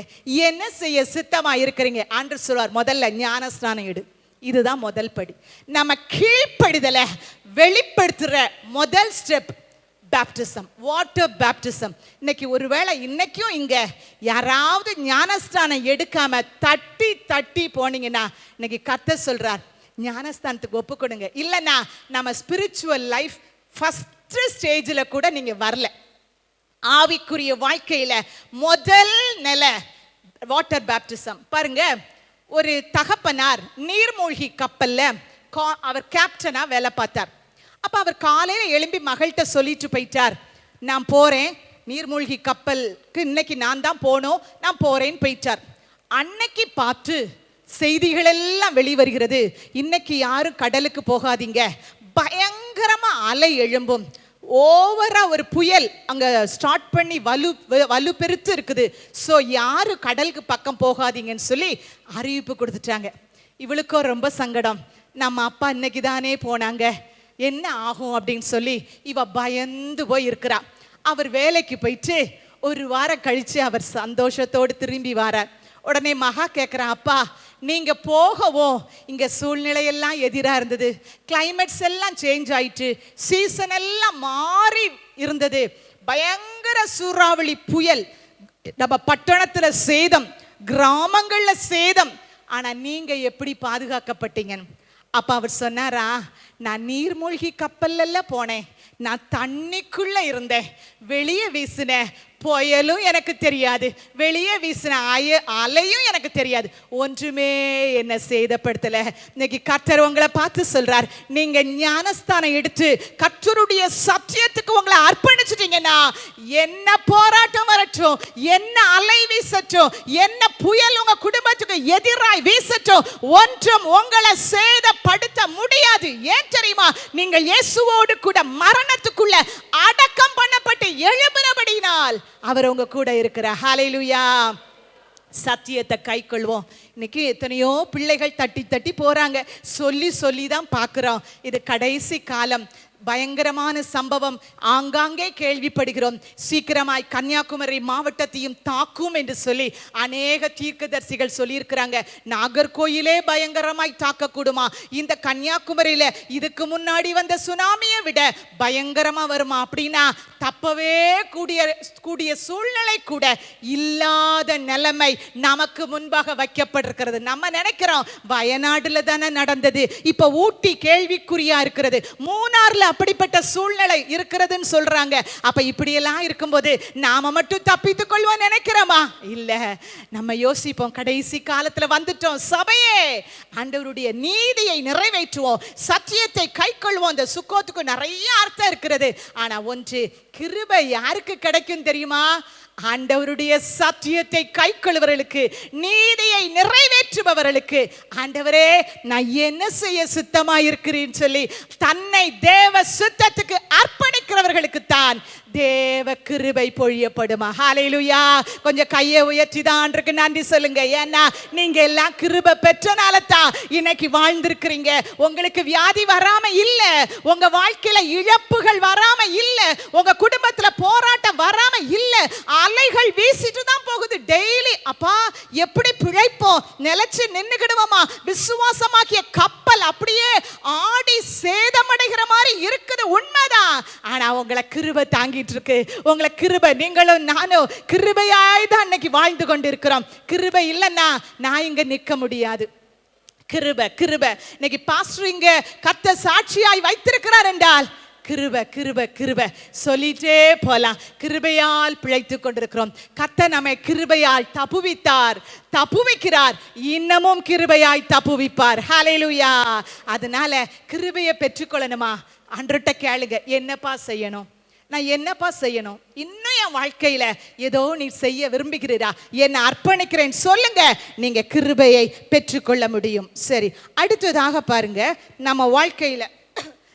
S1: என்ன செய்ய சித்தமா இருக்கிறீங்க? ஆண்டவர் சொல்றார், முதல்ல ஞானஸ்நானம் எடு. இதுதான் முதல் படி. நம்ம கீழ்ப்படிதலை வெளிப்படுத்துற முதல் ஸ்டெப் பேப்டிசம், வாட்டர் பேப்டிசம். இன்னைக்கு ஒருவேளை இன்னைக்கும் இங்க யாராவது ஞானஸ்தானம் எடுக்காம தட்டி தட்டி போனீங்கன்னா, இன்னைக்கு கர்த்தர் சொல்றார், ஞானஸ்தானத்துக்கு ஒப்பு கொடுங்க. இல்லைன்னா நம்ம ஸ்பிரிச்சுவல் லைஃப் ஃபர்ஸ்ட் ஸ்டேஜில் கூட நீங்க வரல. ஆவிக்குரிய வாழ்க்கையில முதல் நிலை வாட்டர் பேப்டிசம். பாருங்க, ஒரு தகப்பனார் நீர்மூழ்கி கப்பல்ல அவர் கேப்டனா வேலை பார்த்தார். அப்ப அவர் காலையில எழும்பி மகள்கிட்ட சொல்லிட்டு போயிட்டார், நான் போறேன் நீர்மூழ்கி கப்பலுக்கு, இன்னைக்கு நான் தான் போனோம், நான் போறேன்னு போயிட்டார். அன்னைக்கு பார்த்து செய்திகள் எல்லாம் வெளிவருகிறது, இன்னைக்கு யாரும் கடலுக்கு போகாதீங்க, பயங்கரமா அலை எழும்பும், ஓவரா ஒரு புயல் அங்க ஸ்டார்ட் பண்ணி வலு பெருத்து இருக்குது, ஸோ யாரும் கடலுக்கு பக்கம் போகாதீங்கன்னு சொல்லி அறிவிப்பு கொடுத்துட்டாங்க. இவளுக்கோ ரொம்ப சங்கடம், நம்ம அப்பா இன்னைக்கு தானே போனாங்க, என்ன ஆகும் அப்படின்னு சொல்லி இவ பயந்து போய் இருக்கிறா. அவர் வேலைக்கு போயிட்டு ஒரு வாரம் கழிச்சு அவர் சந்தோஷத்தோடு திரும்பி வரார். உடனே மகா கேட்குறான், அப்பா நீங்க போகவும் இங்க சூழ்நிலையெல்லாம் எதிராக இருந்தது, கிளைமேட்ஸ் எல்லாம் சேஞ்ச் ஆயிட்டு, சீசன் எல்லாம் மாறி இருந்தது, பயங்கர சூறாவளி புயல், நம்ம பட்டணத்துல சேதம், கிராமங்கள்ல சேதம், ஆனா நீங்க எப்படி பாதுகாக்கப்பட்டீங்க? அப்ப அவர் சொன்னாரா, நான் நீர்மூழ்கி கப்பல்ல போனேன், நான் தண்ணிக்குள்ள இருந்தேன், வெளியே வீசின புயலும் எனக்கு தெரியாது, வெளியே வீசின அலையும் எனக்கு தெரியாது, ஒன்றுமே என்ன சேதப்படுத்தல. இன்னைக்கு கர்த்தர் உங்களை பார்த்து சொல்றார், நீங்க ஞானஸ்தானம் எடுத்து கர்த்தருடைய சத்தியத்துக்கு உங்களை அர்ப்பணிச்சிட்டீங்கன்னா, என்ன போராட்டம் வரட்டும், என்ன அலை வீசட்டும், என்ன புயல் உங்க குடும்பத்துக்கு எதிராய் வீசட்டும், ஒன்றும் உங்களை சேதப்படுத்த முடியாது. ஏன் தெரியுமா? நீங்கள் இயேசுவோடு கூட மரணத்துக்குள்ள அடக்கம் பண்ணப்பட்டு எழும்பினபடியினால் அவர் உங்க கூட இருக்கிறார். ஹல்லேலூயா. சத்தியத்தை கை கொள்வோம். இன்னைக்கு எத்தனையோ பிள்ளைகள் தட்டி தட்டி போறாங்க, சொல்லி சொல்லி தான் பார்க்கிறோம். இது கடைசி காலம், பயங்கரமான சம்பவம் ஆங்காங்கே கேள்விப்படுகிறோம். சீக்கிரமாய் கன்னியாகுமரி மாவட்டத்தையும் தாக்கும் என்று சொல்லி அநேக தீர்க்கதரிசிகள் சொல்லியிருக்கிறாங்க. நாகர்கோயிலே பயங்கரமாய் தாக்கக்கூடுமா, இந்த கன்னியாகுமரியில இதுக்கு முன்னாடி வந்த சுனாமியை விட பயங்கரமா வருமா அப்படின்னா, தப்பவே கூடிய சூழ்நிலை கூட இல்லாத நிலைமை நமக்கு முன்பாக வைக்கப்பட்டிருக்கிறது. நம்ம நினைக்கிறோம் வயநாடுல தானே நடந்தது, இப்ப ஊட்டி கேள்விக்குறியா இருக்கிறது, மூணார்ல அப்படிப்பட்ட சூழ்நிலை இருக்கிறதுன்னு சொல்றாங்க. அப்ப இப்படியெல்லாம் இருக்கும்போது நாம மட்டும் தப்பித்துக் கொள்வோம் நினைக்கிறோமா? இல்ல, நம்ம யோசிப்போம், கடைசி காலத்துல வந்துட்டோம், சபையே ஆண்டவருடைய நீதியை நிறைவேற்றுவோம், சத்தியத்தை கை கொள்வோம். இந்த சுக்கோத்துக்கு நிறைய அர்த்தம் இருக்கிறது. ஆனா ஒன்று, கிருபை யாருக்கு கிடைக்கும் தெரியுமா? ஆண்டவருடைய சத்தியத்தை கை கொள்ளுவர்களுக்கு, நீதியை நிறைவேற்றுபவர்களுக்கு. ஆண்டவரே நான் என்ன செய்ய சித்தமா இருக்கிறேன்னு சொல்லி தன்னை தேவ சித்தத்துக்கு அர்ப்பணிக்கிறவர்களுக்கு தான் தேவ கிருபை பொழியப்படுமா. ஹல்லேலூயா. கொஞ்சம் கையை உயர்த்தி தான் நன்றி சொல்லுங்க. ஏன்னா நீங்க எல்லாம் கிருபை பெற்றனால தான் இன்னைக்கு வாழ்ந்திருக்கிறீங்க. உங்களுக்கு வியாதி வராம இல்ல, உங்க வாழ்க்கையில இழப்புகள் வராம இல்ல, உங்க குடும்பத்துல போராட்டம் வராம இல்ல, அலைகள் வீசிட்டு தான் போகுது டெய்லி. அப்பா எப்படி பிழைப்போம், நிலைச்சு நின்னுகிடுவோமா? விசுவாசமாக்கிய கப்பல் அப்படியே ஆடி சேதமடைகிற மாதிரி இருக்குது, உண்மைதான். ஆனா உங்களை கிருபை தாங்கிட்டு இருக்கு. உங்களை கிருபை, நீங்களும் நானும் கிருபையாய் தான் இன்னைக்கு வாழ்ந்து கொண்டு இருக்கிறோம். கிருபை இல்லைன்னா நான் இங்க நிற்க முடியாது. கிருபை கிருபை. இன்னைக்கு பாஸ்டர் இங்க கர்த்தர் சாட்சியாய் வைத்திருக்கிறார் என்றால் கிருபை கிருபை கிருபை சொல்லிட்டே போலாம். கிருபையால் பிழைத்து கொண்டிருக்கிறோம். கர்த்தர் நம்மை கிருபையால் தப்புவித்தார், தப்புவிக்கிறார், இன்னமும் கிருபையாய் தப்புவிப்பார். ஹல்லேலூயா. அதனால கிருபையை பெற்றுக்கொள்ளணுமா? ஆண்டவர்ட்ட கேளுங்க, என்னப்பா செய்யணும், நான் என்னப்பா செய்யணும், இன்னும் என் வாழ்க்கையில ஏதோ நீ செய்ய விரும்புகிறீரா, என்னை அர்ப்பணிக்கிறேன் சொல்லுங்க, நீங்க கிருபையை பெற்றுக்கொள்ள முடியும். சரி, அடுத்ததாக பாருங்க, நம்ம வாழ்க்கையில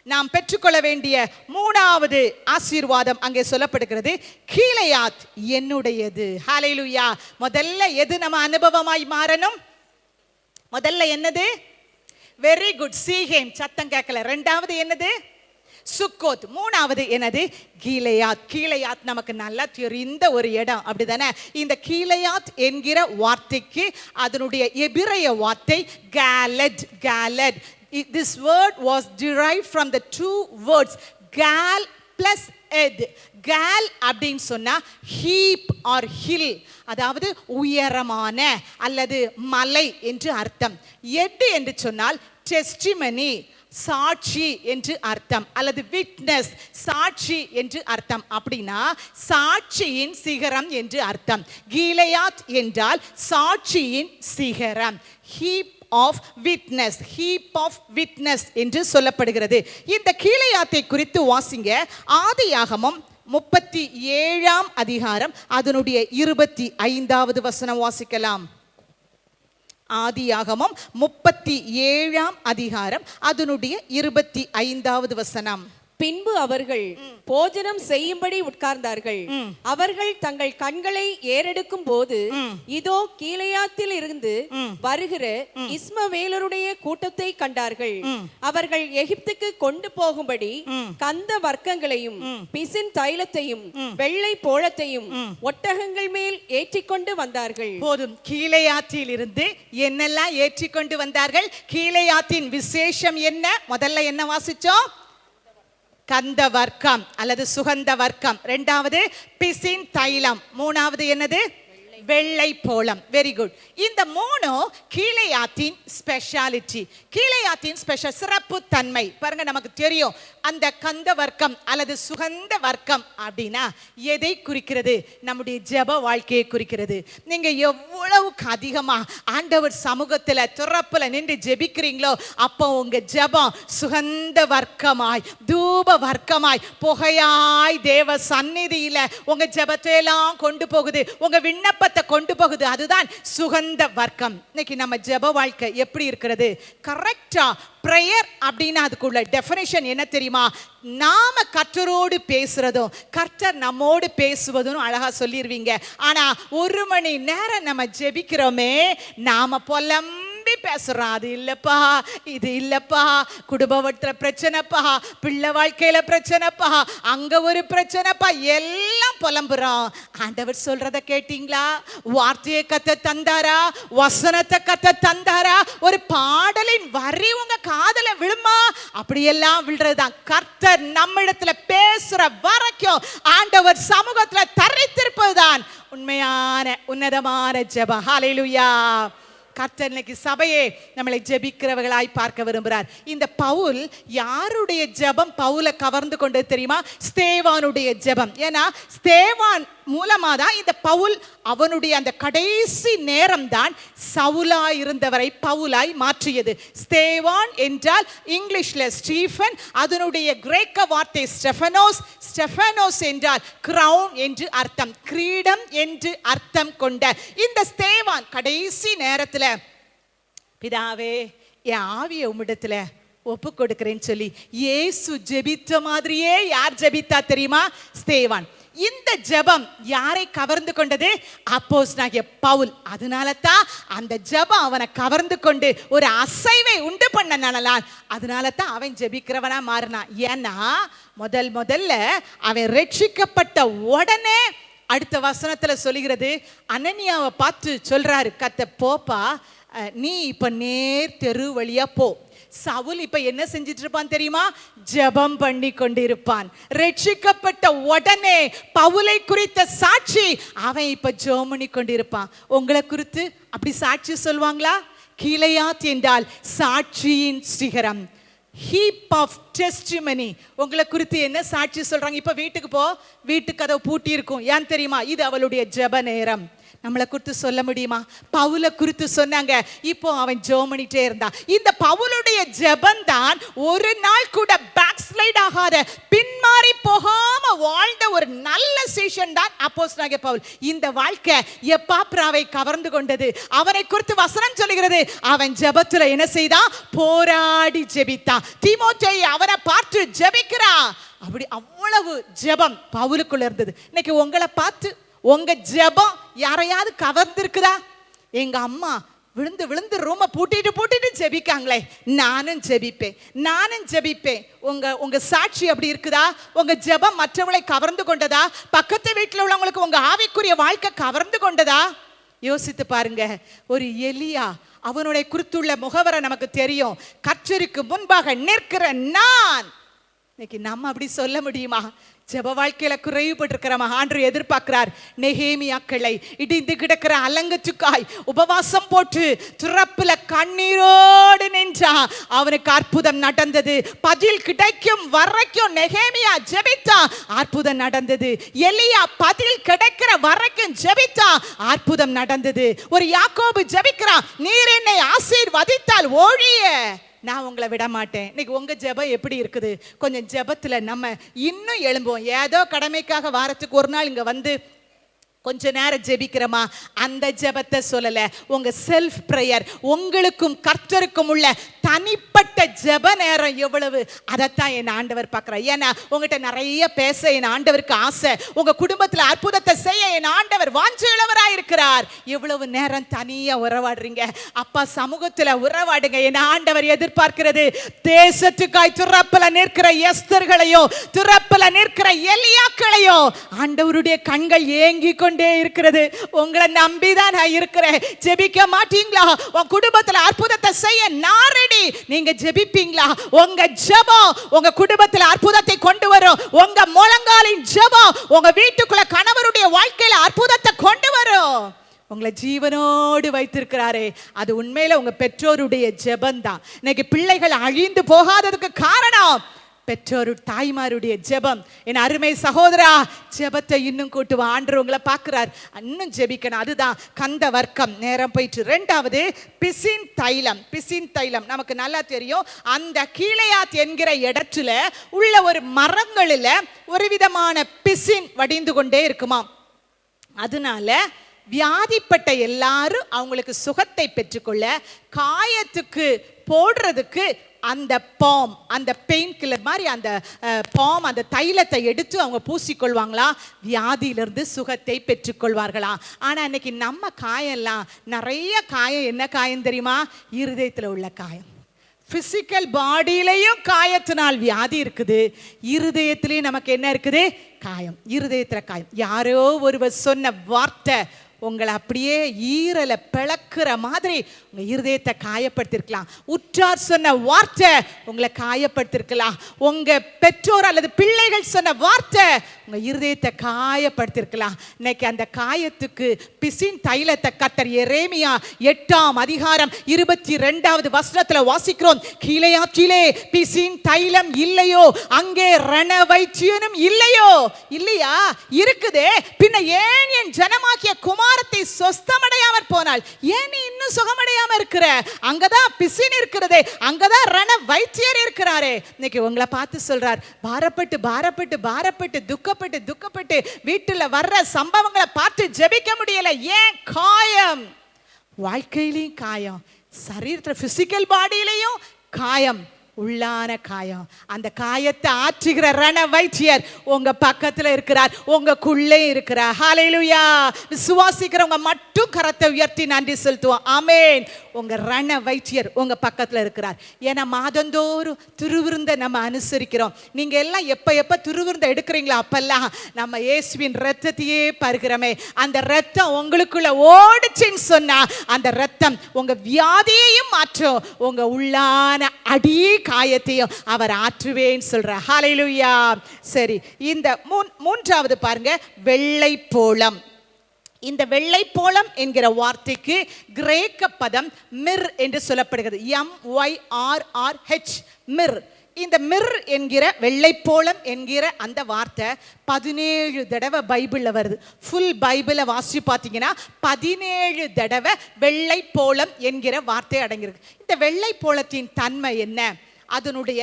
S1: நாம் பெற்றுக்கொள்ள வேண்டிய மூணாவது ஆசீர்வாதம் அங்கே சொல்லப்படுகிறது. கீலேயாத் என்னுடையது. ஹல்லேலூயா. முதல்ல எது நம்ம அனுபவமாய் மாறணும்? முதல்ல என்னது? Very good. சீகேம், சத்தம் கேட்கல. ரெண்டாவது என்னது? சுக்கோத். மூணாவது என்னது? கீலேயாத். கீலேயாத் நமக்கு நல்லா தெரிந்த ஒரு இடம், அப்படிதானே? இந்த கீலேயாத் என்கிற வார்த்தைக்கு அதனுடைய எபிரேய வார்த்தை collard. Collard. This word was derived from the two words gal plus ed. gal அப்படின்னு சொன்னா heap or hill, அதாவது உயரமான அல்லது மலை என்று அர்த்தம். எட் என்று சொன்னால் testimony, சாட்சி என்று அர்த்தம், அல்லது விட்னஸ், சாட்சி என்று அர்த்தம். அப்படின்னா சாட்சியின் சிகரம் என்று அர்த்தம். கீலேயாத் என்றால் சாட்சியின் சிகரம். Heap of witness, heap of witness என்று சொல்லப்படுகிறது. இந்த கீலேயாத்தை குறித்து வாசிங்க. ஆதியாகமம் 37ஆம் அதிகாரம் அதனுடைய 25வது வசனம் வாசிக்கலாம். ஆதியாகமம் 37ஆம் அதிகாரம் அதனுடைய 25வது வசனம்.
S2: பின்பு அவர்கள் போஜனம் செய்யும்படி உட்கார்ந்தார்கள். அவர்கள் தங்கள் கண்களை ஏறெடுக்கும் போது இதோ கீலேயாத்தில் இருந்து வருகிற இஸ்மவேலருடைய கூட்டத்தை கண்டார்கள். அவர்கள் எகிப்துக்கு கொண்டு போகும்படி கந்த வர்க்கங்களையும் பிசின் தைலத்தையும் வெள்ளை போளத்தையும் ஒட்டகங்கள் மேல் ஏற்றிக்கொண்டு வந்தார்கள்.
S1: போதும். கீலேயாத்தில் இருந்து என்னெல்லாம் ஏற்றிக்கொண்டு வந்தார்கள்? கீலேயாத்தின் விசேஷம் என்ன? முதல்ல என்ன வாசிச்சோம்? கந்த வர்க்கம் அல்லது சுகந்த வர்க்கம். ரெண்டாவது பிசின் தைலம். மூணாவது என்னது? வெள்ளை போளம். Very good. இந்த மூணும் கீலேயாத்தின் ஸ்பெஷாலிட்டி, கீலேயாத்தின் ஸ்பெஷல் சிறப்பு தன்மை. பாருங்க, நமக்கு தெரியும் அந்த கந்த வர்க்கம் அல்லது சுகந்த வர்க்கம் அப்படின்னா எதை குறிக்கிறது? நம்முடைய ஜெப வாழ்க்கையை குறிக்கிறது. நீங்க எவ்வளவுக்கு அதிகமா ஆண்டவர் சமூகத்துல திறப்புல நின்று ஜெபிக்கிறீங்களோ அப்போ உங்க ஜெபம் சுகந்த வர்க்கமாய், தூப வர்க்கமாய், புகையாய் தேவ சந்நிதியில உங்க ஜெபத்தை எல்லாம் கொண்டு போகுது, உங்க விண்ணப்பத்தை கொண்டு போகுது. அதுதான் சுகந்த வர்க்கம். இன்னைக்கு நம்ம ஜெப வாழ்க்கை எப்படி இருக்கிறது? கரெக்டா பிரேயர் அப்படின்னா அதுக்குள்ள டெஃபினிஷன் என்ன தெரியுமா? நாம கர்த்தரோடு பேசுறதும் கர்த்தர் நம்மோடு பேசுவதும் அழகா சொல்லிடுவீங்க. ஆனா 1 மணி நேரம் நம்ம ஜெபிக்கிறோமே, நாம பேசுறோம். அது இல்லப்பா, இது இல்லப்பா, குடும்பத்துல பிரச்சனைப்பா, பிள்ளை வாழ்க்கையில பிரச்சனைப்பா, அங்க ஒரு பிரச்சனைப்பா, எல்லாம் புலம்புறோம். ஆண்டவர் சொல்றத கேட்டீங்களா? வார்த்தையை கத்த தந்தாரா? வசனத்தை கத்த தந்தாரா? ஒரு பாடலின் வரி உங்க காதல விழுமா? அப்படியெல்லாம் விழுறதுதான். கர்த்தர் நம்மிடத்துல பேசுற வரைக்கும் ஆண்டவர் சமூகத்துல தரித்திருப்பதுதான் உண்மையான உன்னதமான ஜெபம். ஹல்லேலூயா. கர்த்தர் இன்னைக்கு சபையே நம்மளை ஜெபிக்கிறவர்களாய் பார்க்க விரும்புகிறார். இந்த பவுல் யாருடைய ஜெபம் பவுலை கவர்ந்து கொண்டது தெரியுமா? ஸ்தேவானுடைய ஜெபம். ஏன்னா ஸ்தேவான் மூலமா தான் இந்த பவுல் அவனுடைய அந்த கடைசி நேரம் தான் சவுலாய் இருந்தவரை பவுலாய் மாற்றியது. ஸ்தேவான் என்றால் இங்கிலீஷ்ல ஸ்டீஃபன், அதனுடைய கிரேக்க வார்த்தை ஸ்டெஃபனோஸ். ஸ்டெஃபனோஸ் என்றால் கிரவுன் என்று அர்த்தம், கிரீடம் என்று அர்த்தம் கொண்ட இந்த ஸ்தேவான் கடைசி நேரத்துல பிதாவே என் ஆவியை உம்மிடத்துல ஒப்பு கொடுக்கிறேன்னு சொல்லி இயேசு ஜெபித்த மாதிரியே யார் ஜெபித்தா தெரியுமா? ஸ்தேவான். இந்த ஜெபம் யாரை கவர்ந்து கொண்டது? அப்போஸ்தலனாகிய பவுல். அதனால தான் அந்த ஜெபம் அவனை கவர்ந்து கொண்டு ஒரு அசைவை உண்டு பண்ணனால அதனால தான் அவன் ஜெபிக்கிறவனா மாறினான். ஏன்னா முதல்ல அவன் ரட்சிக்கப்பட்ட உடனே அடுத்த வசனத்துல சொல்லுகிறது, அனனியாவை பார்த்து சொல்றாரு, கர்த்தர் போப்பா, நீ இப்ப நேர் தெரு வழியா போ. சவுல் இப்ப என்ன செஞ்சிட்டு இருப்பான் தெரியுமா? ஜெபம் பண்ணி கொண்டிருப்பான். ரட்சிக்கப்பட்ட உடனே பவுலை குறித்த சாட்சி அவன் இப்ப ஜெபம் பண்ணி கொண்டிருப்பான். உங்களை குறித்து அப்படி சாட்சி சொல்லுவாங்களா? கீலேயாத் என்றால் சாட்சியின் சிகரம், ஹீப் ஆஃப் டெஸ்டிமனி. உங்களை குறித்து என்ன சாட்சி சொல்றாங்க? இப்ப வீட்டுக்கு போ, வீட்டு கதவு பூட்டி இருக்கும். ஏன் தெரியுமா? இது அவளுடைய ஜெப நேரம். நம்மளை குறித்து சொல்ல முடியுமா? பவுலை குறித்து சொன்னாங்க, இப்போ அவன் ஜெபம் பண்ணிட்டே இருந்தான். இந்த பவுலுடைய ஜெபம் தான் ஒரு நாள் கூட பேக் ஸ்லைட் ஆகாத, பின்மாறி போகாம வாழ்ந்த ஒரு நல்ல சீஷன் தான் அப்போஸ்தலனாகிய பவுல். இந்த வாழ்க்கை எப்பாப்ராவை கவர்ந்து கொண்டது. அவனை குறித்து வசனம் சொல்லுகிறது, அவன் ஜெபத்துல என்ன செய்தான்? போராடி ஜெபித்தான். தீமோத்தேயு அவனை பார்த்து ஜெபிக்கிறா. அப்படி அவ்வளவு ஜெபம் பவுலுக்குள்ள இருந்தது. இன்னைக்கு உங்களை பார்த்து உங்க ஜெபம் யாரையாவது கவர்ந்திருக்குதா? எங்க அம்மா விழுந்து விழுந்து ரூமை பூட்டிட்டு ஜெபிக்காங்களே, நானும் ஜெபிப்பேன். உங்க சாட்சி அப்படி இருக்குதா? உங்க ஜெபம் மற்றவங்களை கவர்ந்து கொண்டதா? பக்கத்து வீட்டில் உள்ளவங்களுக்கு உங்க ஆவிக்குரிய வாழ்க்கை கவர்ந்து கொண்டதா? யோசித்து பாருங்க. ஒரு எலியா, அவனுடைய குறித்துள்ள முகவரை நமக்கு தெரியும். கர்த்தருக்கு முன்பாக நிற்கிற நான். இன்னைக்கு நம்ம அப்படி சொல்ல முடியுமா? ஜெப வாழ்க்கையில குறைவுபட்டிருக்கிறோமா? ஆண்டவர் எதிர்பார்க்கிறார். நெகேமியாக்களை இடிந்து கிடக்கிற அலங்கச்சுக்காய் உபவாசம் போட்டு திறப்புல கண்ணீரோடு நின்றா. அவனுக்கு அற்புதம் நடந்தது. பதில் கிடைக்கும் வரைக்கும் நெகேமியா ஜெபித்தா, அற்புதம் நடந்தது. எலியா பதில் கிடைக்கிற வரைக்கும் ஜெபித்தா, அற்புதம் நடந்தது. ஒரு யாக்கோபு ஜெபிக்கிறான், நீர் என்னை ஆசீர்வதித்தால் ஒழிய நான் உங்களை விட மாட்டேன். இன்னைக்கு உங்க ஜெபம் எப்படி இருக்குது? கொஞ்சம் ஜெபத்துல நம்ம இன்னும் எழும்புவோம். ஏதோ கடமைக்காக வாரத்துக்கு ஒரு நாள் இங்க வந்து கொஞ்ச நேரம் ஜெபிக்கிறோமா? அந்த ஜெபத்தை சொல்லல. உங்க செல்ஃப் பிரேயர், உங்களுக்கும் கர்த்தருக்கும் உள்ள தனிப்பட்ட ஜெப நேரம் எவ்வளவு, அதைத்தான் என் ஆண்டவர் பார்க்கிறார். ஏன்னா உங்ககிட்ட நிறைய பேச என் ஆண்டவருக்கு ஆசை. உங்க குடும்பத்துல அற்புதத்தை செய்ய என் ஆண்டவர் வாஞ்சையுள்ளவராய் இருக்கிறார். எவ்வளவு நேரம் தனியா உறவாடுறீங்க? அப்பா சமூகத்துல உறவாடுங்க. என் ஆண்டவர் எதிர்பார்க்கிறது, தேசத்துக்காய் துறப்புல நிற்கிற எஸ்தர்களையோ, துறப்புல நிற்கிற எலியாக்களையோ ஆண்டவருடைய கண்கள் ஏங்கி கொண்டே இருக்கிறது. உங்களை நம்பிதான் நான் இருக்கிறேன். ஜெபிக்க மாட்டீங்களா? உங்க குடும்பத்துல அற்புதத்தை செய்ய நான் ரெடி. நீங்க ஜெபிப்பீங்களா? உங்க ஜெபம் உங்க குடும்பத்துல அற்புதத்தை கொண்டு வரும். உங்க முழங்காலின் ஜெபம் உங்க வீட்டுக்குள்ள கணவருடைய வாழ்க்கையில அற்புதத்தை கொண்டு வரும். உங்களை ஜீவனோடு வைத்திருக்கிறாரே, அது உண்மையில உங்க பெற்றோருடைய ஜெபம் தான். இன்னைக்கு பிள்ளைகள் அழிந்து போகாததுக்கு காரணம் பெற்றோரு தாய்மாருடைய ஜெபம். என் அருமை சகோதரா, ஜெபத்தை இன்னும் கூட்டுவா. ஆண்டவர் உங்களை பார்க்கிறார், இன்னும் ஜெபிக்கணும். அதுதான் கந்த வர்க்கம். நேரம் போயிட்டு. ரெண்டாவது பிசின் தைலம். நமக்கு நல்லா தெரியும். அந்த கீலேயாத் என்கிற இடத்துல உள்ள ஒரு மரங்களில் ஒரு விதமான பிசின் வடிந்து கொண்டே இருக்குமா. அதனால வியாதிப்பட்ட எல்லாரும் அவங்களுக்கு சுகத்தை பெற்றுக்கொள்ள காயத்துக்கு போடுறதுக்கு அந்த பாம், அந்த பெயின் கில்லர் மாதிரி அந்த பாம், அந்த தைலத்தை எடுத்து அவங்க பூசிக்கொள்வாங்களாம். வியாதியிலிருந்து சுகத்தை பெற்றுக்கொள்வார்களாம். ஆனால் இன்னைக்கு நம்ம காயெல்லாம் நிறைய காயம். என்ன காயம் தெரியுமா? இருதயத்தில் உள்ள காயம். பிசிக்கல் பாடியிலையும் காயத்தினால் வியாதி இருக்குது, இருதயத்திலையும் நமக்கு என்ன இருக்குது? காயம். இருதயத்தில் காயம். யாரோ ஒருவர் சொன்ன வார்த்தை உங்களை அப்படியே ஈரலை பிளக்குற மாதிரி உங்க இருதயத்தை காயப்படுத்திருக்கலாம். உற்றார் சொன்ன வார்த்தை உங்களை காயப்படுத்திருக்கலாம். உங்க பெற்றோர் அல்லது பிள்ளைகள் சொன்ன வார்த்தை உங்க இருதயத்தை காயப்படுத்திருக்கலாம். இன்னைக்கு அந்த காயத்துக்கு பிசின் தைலத்தை கர்த்தர் எரேமியா 8:22 வாசிக்கிறோம். கீலேயாத்திலே பிசின் தைலம் இல்லையோ, அங்கே ரண வைத்தியனும் இல்லையோ. இல்லையா? இருக்குதே. பின்ன ஏன் என் ஜனமாக்கிய குமாரத்தை சொஸ்தமடையாமற் போனால்? ஏன் நீ இன்னும் சுகமடையாம இருக்கிற? அங்கதான் பிசின் இருக்கிறதே, அங்கதான் ரண வைத்தியர் இருக்கிறாரே. இன்னைக்கு உங்களை பார்த்து சொல்றார், பாரப்பட்டு துக்கப்பட்டு வீட்டுல வர்ற சம்பவங்களை பார்த்து ஜெபிக்க முடியல. ஏன்? காயம். வாழ்க்கையிலையும் காயம், சரீரத்துல பிசிக்கல் பாடியிலையும் காயம், உள்ளான காயம். அந்த காயத்தை ஆற்றுகிற ரண வைத்தியர் உங்க பக்கத்துல இருக்கிறார், உங்களுக்குள்ளே இருக்கிறார். ஹல்லேலூயா. விசுவாசிக்கிறவங்க மட்டும் கரத்தை உயர்த்தி நன்றி செலுத்துவோம். ஆமென். உங்க ரண வைத்தியர் உங்க பக்கத்துல இருக்கிறார். ஏன்னா மாதந்தோறும் திருவிருந்த நம்ம அனுசரிக்கிறோம். நீங்க எல்லாம் எப்ப திருவிருந்த எடுக்கிறீங்களோ அப்பெல்லாம் நம்ம இயேசுவின் ரத்தத்தையே பருகிறோமே. அந்த ரத்தம் உங்களுக்குள்ள ஓடுச்சுன்னு சொன்னா அந்த ரத்தம் உங்க வியாதியையும் மாற்றும், உங்க உள்ளான அடி காயத்தையும் அவர் ஆற்றுவேன்னு சொல்ற. ஹல்லேலூயா. சரி, இந்த மூன்றாவது பாருங்க, வெள்ளை போளம். இந்த வெள்ளை போளம் என்கிற வார்த்தைக்கு கிரேக்க பதம் மிர் என்று சொல்லப்படுகிறது. MYRRH, மிர். இந்த மிர் என்கிற வெள்ளை போளம் என்கிற அந்த வார்த்தை 17 தடவை பைபிள்ல வருது. ஃபுல் பைபிளை வாசி பார்த்தீங்கன்னா 17 தடவை வெள்ளை போளம் என்கிற வார்த்தை அடங்கியிருக்கு. இந்த வெள்ளை போளத்தின் தன்மை என்ன? அதனுடைய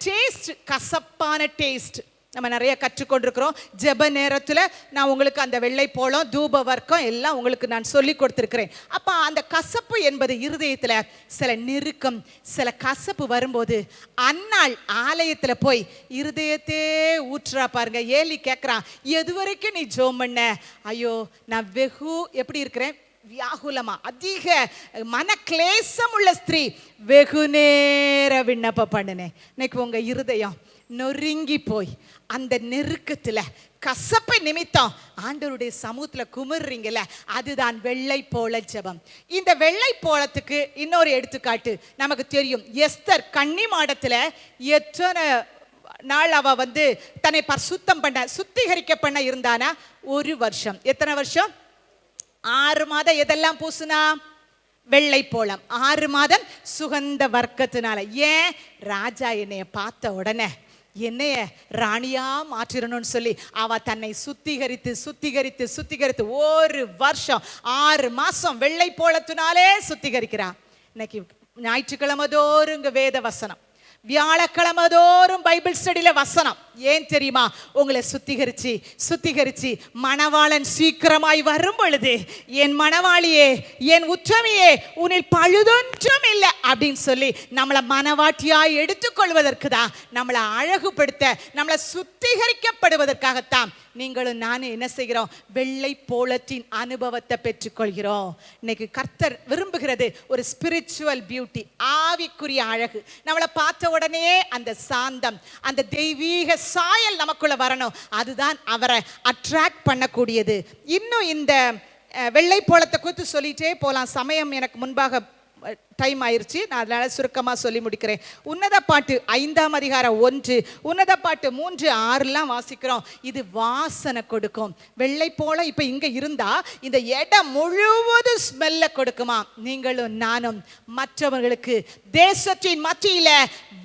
S1: டேஸ்ட், கசப்பான டேஸ்ட் நம்ம நிறைய கற்றுக்கொண்டிருக்கிறோம். ஜெப நேரத்தில் நான் உங்களுக்கு அந்த வெள்ளை போளம், தூப வர்க்கம் எல்லாம் உங்களுக்கு நான் சொல்லி கொடுத்துருக்கிறேன். அப்போ அந்த கசப்பு என்பது இருதயத்தில் சில நெருக்கம், சில கசப்பு வரும்போது அன்னாள் ஆலயத்தில் போய் இருதயத்தே ஊற்றுறா பாருங்க. ஏலி கேட்குறான், எது வரைக்கும் நீ ஜெபம் பண்ண? ஐயோ, நான் வெகு எப்படி இருக்கிறேன், வியாகுலமா அதிக மனக்லேசம் உள்ள ஸ்திரீ வெகு நேர விண்ணப்பம் பண்ணினேன். இன்னைக்கு உங்க இருதயம் நொறுங்கி போய் அந்த நெருக்கத்துல கசப்பை நிமித்தம் ஆண்டவருடைய சமூகத்துல குமிர்றீங்கல்ல, அதுதான் வெள்ளை போல ஜெபம். இந்த வெள்ளை போலத்துக்கு இன்னொரு எடுத்துக்காட்டு நமக்கு தெரியும். எஸ்தர் கன்னி மாடத்துல எத்தனை நாள் அவ தன்னை பரிசுத்தம் பண்ண சுத்திகரிக்க பண்ண இருந்தானா? 1 வருஷம். எத்தனை வருஷம்? 6 மாதம். எதெல்லாம் பூசுனா? வெள்ளை போலம். 6 மாதம் சுகந்த வர்க்கத்தினால. ஏன்? ராஜா என்னைய பார்த்த உடனே என்னைய ராணியா மாற்றிடணும்னு சொல்லி அவ தன்னை சுத்திகரித்து சுத்திகரித்து சுத்திகரித்து 1 வருஷம் 6 மாசம் வெள்ளை போலத்தினாலே சுத்திகரிக்கிறா. இன்னைக்கு ஞாயிற்றுக்கிழமை தோறும் இங்க வேத வசனம், வியாழக்கிழமை தோறும் பைபிள் ஸ்டடியில வசனம். ஏன் தெரியுமா? உங்களை சுத்திகரிச்சு சுத்திகரிச்சு மணவாளன் சீக்கிரமாய் வரும் பொழுது, என் மணவாளியே, என் உற்றமியே, உன்னில் பழுதொன்றும் இல்லை அப்படின்னு சொல்லி நம்மளை மனவாட்டியாய் எடுத்துக்கொள்வதற்கு தான், நம்மளை அழகுபடுத்த, நம்மளை சுத்திகரிக்கப்படுவதற்காகத்தான் நீங்களும் நானும் என்ன செய்கிறோம்? வெள்ளை போலத்தின் அனுபவத்தை பெற்றுக்கொள்கிறோம். இன்னைக்கு கர்த்தர் விரும்புகிறது ஒரு ஸ்பிரிச்சுவல் பியூட்டி, ஆவிக்குரிய அழகு. நம்மளை பார்த்த உடனே அந்த சாந்தம், அந்த தெய்வீக சாயல் நமக்குள்ள வரணும். அதுதான் அவரை அட்ராக்ட் பண்ணக்கூடியது. இன்னும் இந்த வெள்ளை போலத்தை குறித்து சொல்லிட்டே போலாம். சமயம் எனக்கு முன்பாக டைம் ஆயிடுச்சு, நான் அதனால சுருக்கமாக சொல்லி முடிக்கிறேன். உன்னத பாட்டு 5ஆம் அதிகாரம் 1, உன்னத பாட்டு 3-6 வாசிக்கிறோம். இது வாசனை கொடுக்கும். வெள்ளை போல இப்போ இங்கே இருந்தா இந்த இடம் முழுவதும் ஸ்மெல்ல கொடுக்குமா? நீங்களும் நானும் மற்றவர்களுக்கு தேசத்தின் மத்தியில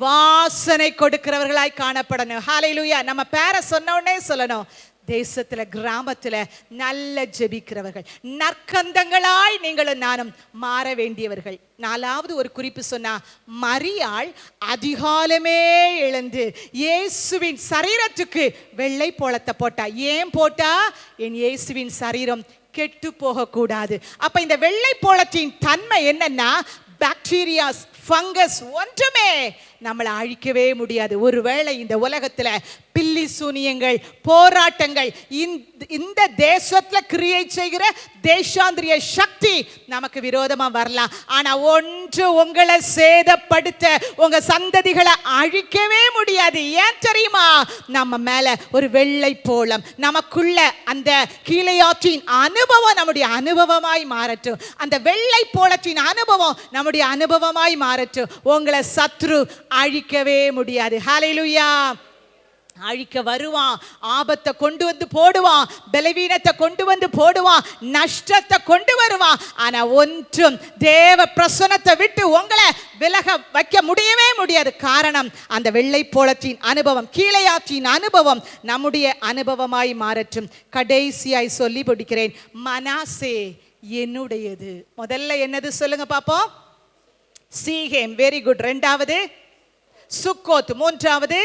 S1: வாசனை கொடுக்கிறவர்களாய் காணப்படணும். ஹல்லேலூயா. நம்ம பேரை சொன்ன உடனே சொல்லணும், தேசத்துல கிராமத்துல நல்ல ஜெபிக்கிறவர்கள், நற்கந்தங்களாய் நீங்களும் நானும் மாற வேண்டியவர்கள். 4வது ஒரு குறிப்பு சொன்னா, மரியாள் அதிகாலமே எழுந்து இயேசுவின் சரீரத்துக்கு வெள்ளை போலத்தை போட்டா. ஏன் போட்டா? என் இயேசுவின் சரீரம் கெட்டு போக கூடாது. அப்ப இந்த வெள்ளை போலத்தின் தன்மை என்னன்னா, பாக்டீரியாஸ், ஃபங்கஸ் ஒன்றுமே நம்மளை அழிக்கவே முடியாது. ஒருவேளை இந்த உலகத்துல பில்லி சூனியங்கள், போராட்டங்கள், இந்த தேசத்துல கிரியேட் செய்கிற தேசாந்திரிய சக்தி நமக்கு விரோதமா வரலாம். ஆனா ஒன்று உங்களை சேதப்படுத்த, உங்க சந்ததிகளை அழிக்கவே முடியாது. ஏன் தெரியுமா? நம்ம மேல ஒரு வெள்ளை போலம், நமக்குள்ள அந்த கீழையாற்றின் அனுபவம் நம்முடைய அனுபவமாய் மாறட்டும். அந்த வெள்ளை போலத்தின் அனுபவம் நம்முடைய அனுபவமாய் மாறட்டும். உங்களை சத்ரு அழிக்கவே முடியாது. ஹல்லேலூயா. அழிக்க வருவான், ஆபத்தை கொண்டு வந்து போடுவான், பலவீனத்தை கொண்டு வந்து போடுவான், நஷ்டத்தை கொண்டு வருவான். ஆனா ஒன்றும் தேவ பிரசன்னத்தை விட்டு உங்களை விலக வைக்க முடியவே முடியாது. காரணம், அந்த வெள்ளை போலத்தின் அனுபவம், கீழையாற்றின் அனுபவம் நம்முடைய அனுபவமாய் மாறட்டும். கடைசியாய் சொல்லி முடிக்கிறேன், மனாசே என்னுடையது. முதல்ல என்னது சொல்லுங்க பாப்போம்? சீகேம். Very good. 2வது சுக்கோத். 3வது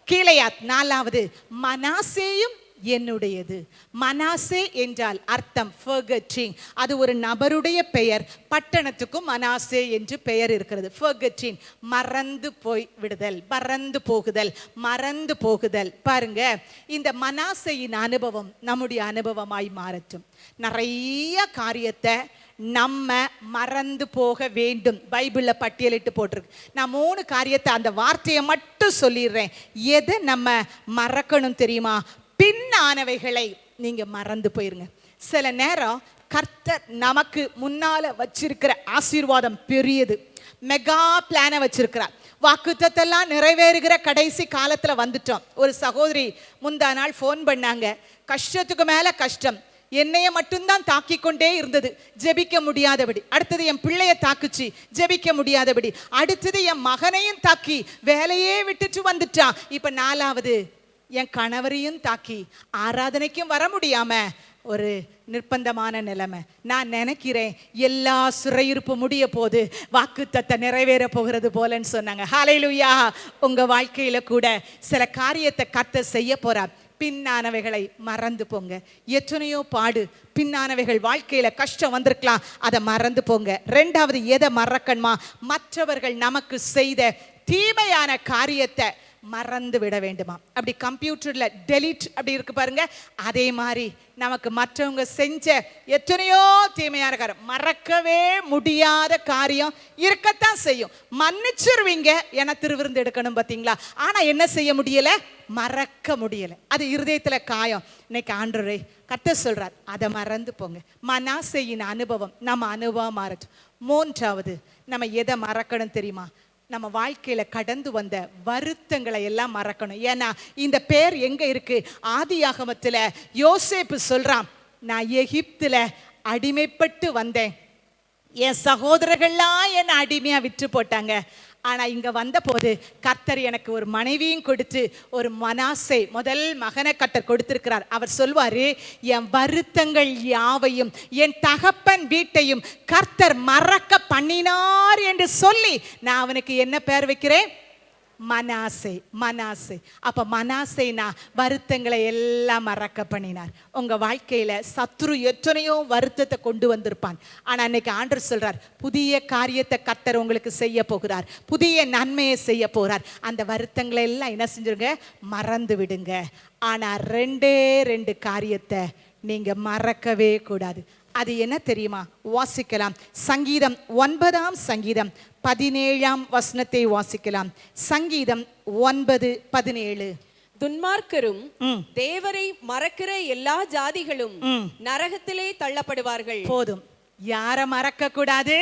S1: கீலேயாத். 4வது மனாசேயும் என்னுடையது. மனாசே என்றால் அர்த்தம் forgetting. அது ஒரு நபருடைய பெயர். பட்டணத்துக்கும் மனாசே என்று பெயர் இருக்கிறது. forgetting, மறந்து போய் விடுதல், மறந்து போகுதல், மறந்து போகுதல். பாருங்க, இந்த மனாசேயின் அனுபவம் நம்முடைய அனுபவமாய் மாறட்டும். நிறைய காரியத்தை நம்ம மறந்து போக வேண்டும். பைபிள்ல பட்டியலிட்டு போட்டிருக்கு. நான் 3 காரியத்தை, அந்த வார்த்தையை மட்டும் சொல்லிடுறேன். எதை நம்ம மறக்கணும் தெரியுமா? பின்னானவைகளை நீங்க மறந்து போயிருங்க. சில நேரம் கர்த்தர் நமக்கு முன்னால வச்சிருக்கிற ஆசீர்வாதம் பெரியது. மெகா பிளானை வச்சிருக்கிறார். வாக்குத்தத்தெல்லாம் நிறைவேறுகிற கடைசி காலத்துல வந்துட்டோம். ஒரு சகோதரி முந்தா நாள் ஃபோன் பண்ணாங்க. கஷ்டத்துக்கு மேல கஷ்டம், என்னைய மட்டும்தான் தாக்கி கொண்டே இருந்தது, ஜெபிக்க முடியாதபடி. அடுத்தது என் பிள்ளைய தாக்குச்சு, ஜெபிக்க முடியாதபடி. அடுத்தது என் மகனையும் தாக்கி வேலையே விட்டுட்டு வந்துட்டான். இப்ப 4வது என் கணவரையும் தாக்கி ஆராதனைக்கும் வர முடியாம ஒரு நிர்பந்தமான நிலைமை. நான் நினைக்கிறேன் எல்லா சிறையிருப்பு முடிய போது வாக்குத்தத்தை நிறைவேற போகிறது போலன்னு சொன்னாங்க. ஹல்லேலூயா. உங்க வாழ்க்கையில கூட சில காரியத்தை கர்த்தர் செய்ய போறார். பின்னானவைகளை மறந்து போங்க. எத்தனையோ பாடு, பின்னானவைகள், வாழ்க்கையில கஷ்டம் வந்திருக்கலாம், அதை மறந்து போங்க. 2வது எதை மறக்கணுமா? மற்றவர்கள் நமக்கு செய்த தீமையான காரியத்தை மறந்து விட வேண்டுமா. அப்படி கம்ப்யூட்டர்ல டெலிட் அப்படி இருக்கு பாருங்க, அதே மாதிரி நமக்கு மற்றவங்க செஞ்ச எத்தனையோ தீமையான காரியம், மறக்கவே முடியாத காரியம் இருக்கத்தான் செய்யும். மன்னிச்சிருவீங்க, என திருவிருந்து எடுக்கணும் பார்த்தீங்களா, ஆனா என்ன செய்ய முடியல, மறக்க முடியல. அது இருதயத்துல காயம். இன்னைக்கு ஆண்டவரே கர்த்தர் சொல்றார், அதை மறந்து போங்க. மனாசேயின் அனுபவம் நம்ம அனுபவம் மாறட்டும். மூன்றாவது, நம்ம எதை மறக்கணும் தெரியுமா, நம்ம வாழ்க்கையில கடந்து வந்த வருத்தங்களை எல்லாம் மறக்கணும். ஏன்னா இந்த பேர் எங்க இருக்கு, ஆதியாகமத்துல யோசேப்பு சொல்றான், நான் எகிப்துல அடிமைப்பட்டு வந்தேன், என் சகோதரர்கள்லாம் என்னை அடிமையா விற்று போட்டாங்க, ஆனா இங்க வந்த போது கர்த்தர் எனக்கு ஒரு மனைவியும் கொடுத்து ஒரு மனாசே முதல் மகனை கர்த்தர் கொடுத்திருக்கிறார். அவர் சொல்வாரு, என் வருத்தங்கள் யாவையும் என் தகப்பன் வீட்டையும் கர்த்தர் மறக்க பண்ணினார் என்று சொல்லி நான் அவனுக்கு என்ன பெயர் வைக்கிறேன், மனாசே. மனாசே. அப்ப மனாசேனா வருத்தங்களை எல்லாம் மறக்க பண்ணினார். உங்க வாழ்க்கையில சத்துரு எத்தனையோ வருத்தத்தை கொண்டு வந்திருப்பான், ஆனா அன்னைக்கு ஆண்டவர் சொல்றார், புதிய காரியத்தை கர்த்தர் உங்களுக்கு செய்ய போகிறார், புதிய நன்மையை செய்ய போகிறார். அந்த வருத்தங்களை எல்லாம் என்ன செஞ்சிருங்க, மறந்து விடுங்க. ஆனா ரெண்டே ரெண்டு காரியத்தை நீங்க மறக்கவே கூடாது. அது என்ன தெரியுமா, வாசிக்கலாம். சங்கீதம் 9ஆம் சங்கீதம் 17ஆம் வசனத்தை வாசிக்கலாம். சங்கீதம் 9:17.
S2: துன்மார்க்கரும் தேவரை மறக்கிற எல்லா ஜாதிகளும் நரகத்திலே தள்ளப்படுவார்கள்.
S1: போதும், யாரை மறக்க கூடாது,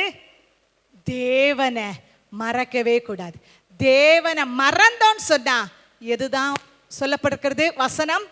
S1: தேவனை மறக்கவே கூடாது. தேவனை மறந்தோன்னு சொன்னா எதுதான் சொல்லப்படுகிறது வசனம்,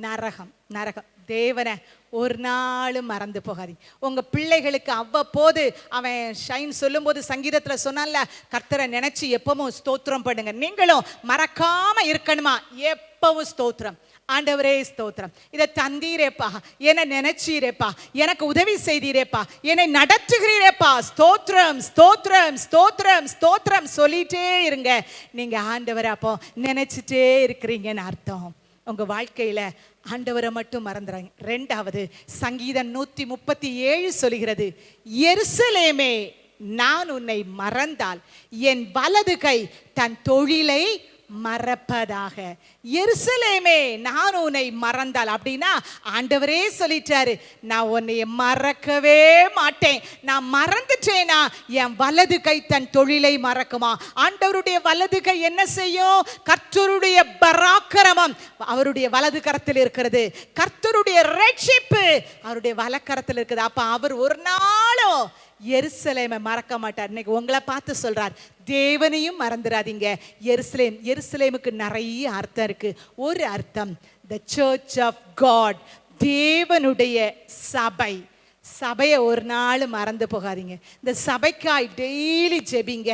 S1: நரகம். நரகம். தேவனை ஒரு நாளும் மறந்து போகாதீங்க. உங்க பிள்ளைகளுக்கு அவ்வப்போது அவன் ஷைன் சொல்லும்போது சங்கீதத்தில் சொன்னால, கர்த்தரை நினைச்சு எப்பவும் ஸ்தோத்திரம் பண்ணுங்க. நீங்களும் மறக்காம இருக்கணுமா, எப்பவும் ஸ்தோத்திரம். ஆண்டவரே ஸ்தோத்திரம், இதை தந்தீரேப்பா, என்னை நினைச்சீரேப்பா, எனக்கு உதவி செய்தீரேப்பா, என்னை நடத்துகிறீரேப்பா, ஸ்தோத்திரம் ஸ்தோத்திரம் ஸ்தோத்திரம் ஸ்தோத்திரம் சொல்லிட்டே இருங்க. நீங்க ஆண்டவரை அப்போ நினைச்சிட்டே இருக்கிறீங்கன்னு அர்த்தம். உங்க வாழ்க்கையில ஆண்டவரை மட்டும் மறந்துறாங்க. ரெண்டாவது, சங்கீதம் 137 சொல்கிறது, எருசலேமே நான் உன்னை மறந்தால் என் வலது கை தன் தொழிலை மறப்பதாக. எருசலேமே நான் உன்னை மறந்தால், அப்படின்னா ஆண்டவரே சொல்லிட்டாரு, நான் உன்னை மறக்கவே மாட்டேன். நான் மறந்துட்டேனா என் வலது கை தன் தொழிலை மறக்குமா. ஆண்டவருடைய வலது கை என்ன செய்யும், கர்த்தருடைய பராக்கிரமம் அவருடைய வலது கரத்தில் இருக்கிறது, கர்த்தருடைய ரட்சிப்பு அவருடைய வலக்கரத்தில் இருக்குது. அப்ப அவர் ஒரு நாளும் எருசலேமை மறக்க மாட்டார். இன்னைக்கு உங்களை பார்த்து சொல்றார், தேவனையும் மறந்துடாதீங்க. எருசலேம், எருசலேமுக்கு நிறைய அர்த்தம் இருக்கு. ஒரு அர்த்தம், த சர்ச் ஆஃப் காட், தேவனுடைய சபை. சபையை ஒரு நாள் மறந்து போகாதீங்க. இந்த சபைக்காய் டெய்லி ஜெபிங்க.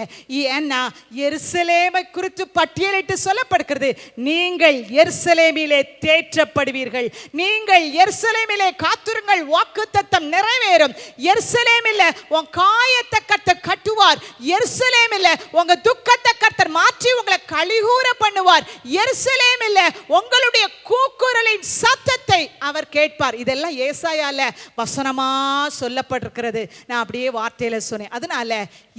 S1: ஏன்னா எருசலேமை குறித்து பட்டியலிட்டு சொல்லப்படுகிறது, நீங்கள் எருசலேமிலே தேற்றப்படுவீர்கள், நீங்கள் எருசலேமிலே காத்திருங்கள், வாக்குத்தத்தம் நிறைவேறும். எருசலேமில் உன் காயத்தை கர்த்தர் கட்டுவார், எருசலேமில் உங்க துக்கத்தை கர்த்தர் மாற்றி உங்களை கலிகூர பண்ணுவார், எருசலேமில் உங்களுடைய கூக்குரலின் சத்தத்தை அவர் கேட்பார். இதெல்லாம் ஏசாயால வசனமா சொல்லப்பட்டிருக்கிறது. நான் அப்படியே வார்த்தையில சொன்னேன். அதனால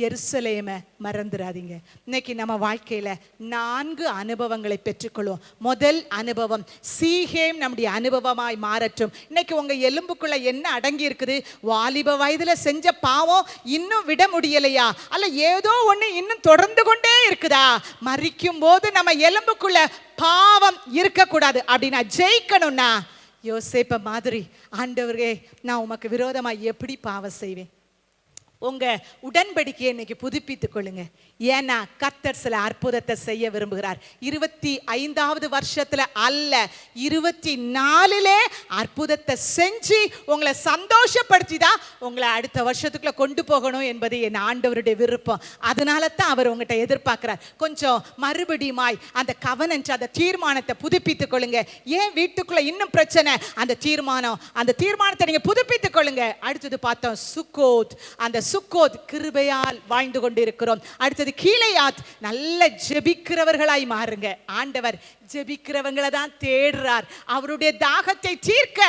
S1: எருசலேமை மறந்துடாதீங்க. இன்னைக்கு நம்ம வாழ்க்கையில 4 அனுபவங்களை பெற்றுக்கொள்வோம். முதல் அனுபவம், சீகேம் நம்முடைய அனுபவமாய் மாறட்டும். இன்னைக்கு உங்க எலும்புக்குள்ள என்ன அடங்கி இருக்குது, வாலிப வயதுல செஞ்ச பாவம் இன்னும் விட முடியலையா, அல்ல ஏதோ ஒண்ணு இன்னும் தொடர்ந்து கொண்டே இருக்குதா. மரிக்கும் போது நம்ம எலும்புக்குள்ள பாவம் இருக்கக்கூடாது. அப்படின்னா ஜெயிக்கணும்னா யோசேப்ப மாதிரி, ஆண்டவரே நான் உமக்கு விரோதமாக எப்படி பாவம் செய்வேன், உங்க உடன்படிக்கையை இன்னைக்கு புதுப்பித்துக் கொள்ளுங்க. ஏன்னா கர்த்தர் சில அற்புதத்தை செய்ய விரும்புகிறார். 25வது வருஷத்துல அல்ல, 24லே அற்புதத்தை செஞ்சு உங்களை சந்தோஷப்படுத்தி தான் உங்களை அடுத்த வருஷத்துக்குள்ள கொண்டு போகணும் என்பது என் ஆண்டவருடைய விருப்பம். அதனால தான் அவர் உங்கள்கிட்ட எதிர்பார்க்கிறார். கொஞ்சம் மறுபடியுமாய் அந்த கவனன்ட், அந்த தீர்மானத்தை புதுப்பித்துக் கொள்ளுங்க. ஏன் வீட்டுக்குள்ள இன்னும் பிரச்சனை, அந்த தீர்மானத்தை நீங்க புதுப்பித்துக் கொள்ளுங்க. அடுத்தது பார்த்தோம் சுக்கோத். அந்த சுக்கோத் கிருபையால் வாழ்ந்து கொண்டு இருக்கிறோம். அடுத்தது கீலேயாத், நல்ல ஜெபிக்கிறவர்களாய் மாறுங்க. ஆண்டவர் ஜெபிக்கிறவங்கள தான் தேடுறார். அவருடைய தாகத்தை தீர்க்க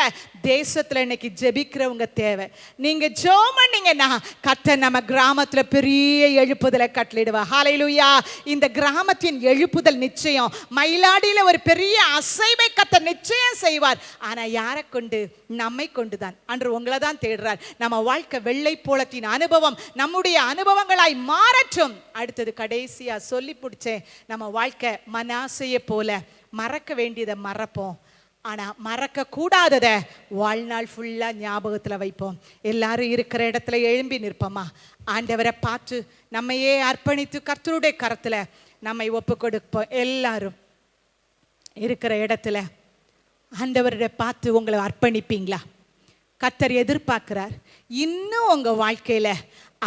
S1: தேசத்துல இன்னைக்கு ஜெபிக்கிறவங்க தேவை. நீங்க ஜெபம் பண்ணீங்கன்னா கர்த்தர் நம்ம கிராமத்துல பெரிய எழுப்புதலை கட்டளிடுவா. ஹல்லேலூயா. இந்த கிராமத்தின் எழுப்புதல் நிச்சயம். மயிலாடியில ஒரு பெரிய அசைவை கர்த்தர் நிச்சயம் செய்வார். ஆனா யாரை கொண்டு? நம்மை கொண்டுதான். அன்று உங்களை தான் தேடுறார். நம்ம வாழ்க்கை வெள்ளை போலத்தின் அனுபவம் நம்முடைய அனுபவங்களாய் மாறட்டும். அடுத்தது கடைசியா சொல்லி பிடிச்சேன், நம்ம வாழ்க்கை மனாசையை போல மறக்க வேண்டியதை மறப்போம், ஆனா மறக்க கூடாததை வாழ்நாள் ஃபுல்லா ஞாபகத்துல வைப்போம். எல்லாரும் இருக்கிற இடத்துல எழும்பி நிற்போமா? ஆண்டவரை பார்த்து நம்மையே அர்ப்பணித்து கர்த்தருடைய கரத்துல நம்மை ஒப்பு கொடுப்போம். எல்லாரும் இருக்கிற இடத்துல ஆண்டவரை பார்த்து உங்களை அர்ப்பணிப்பீங்களா? கர்த்தர் எதிர்பார்க்கிறார். இன்னும் உங்க வாழ்க்கையில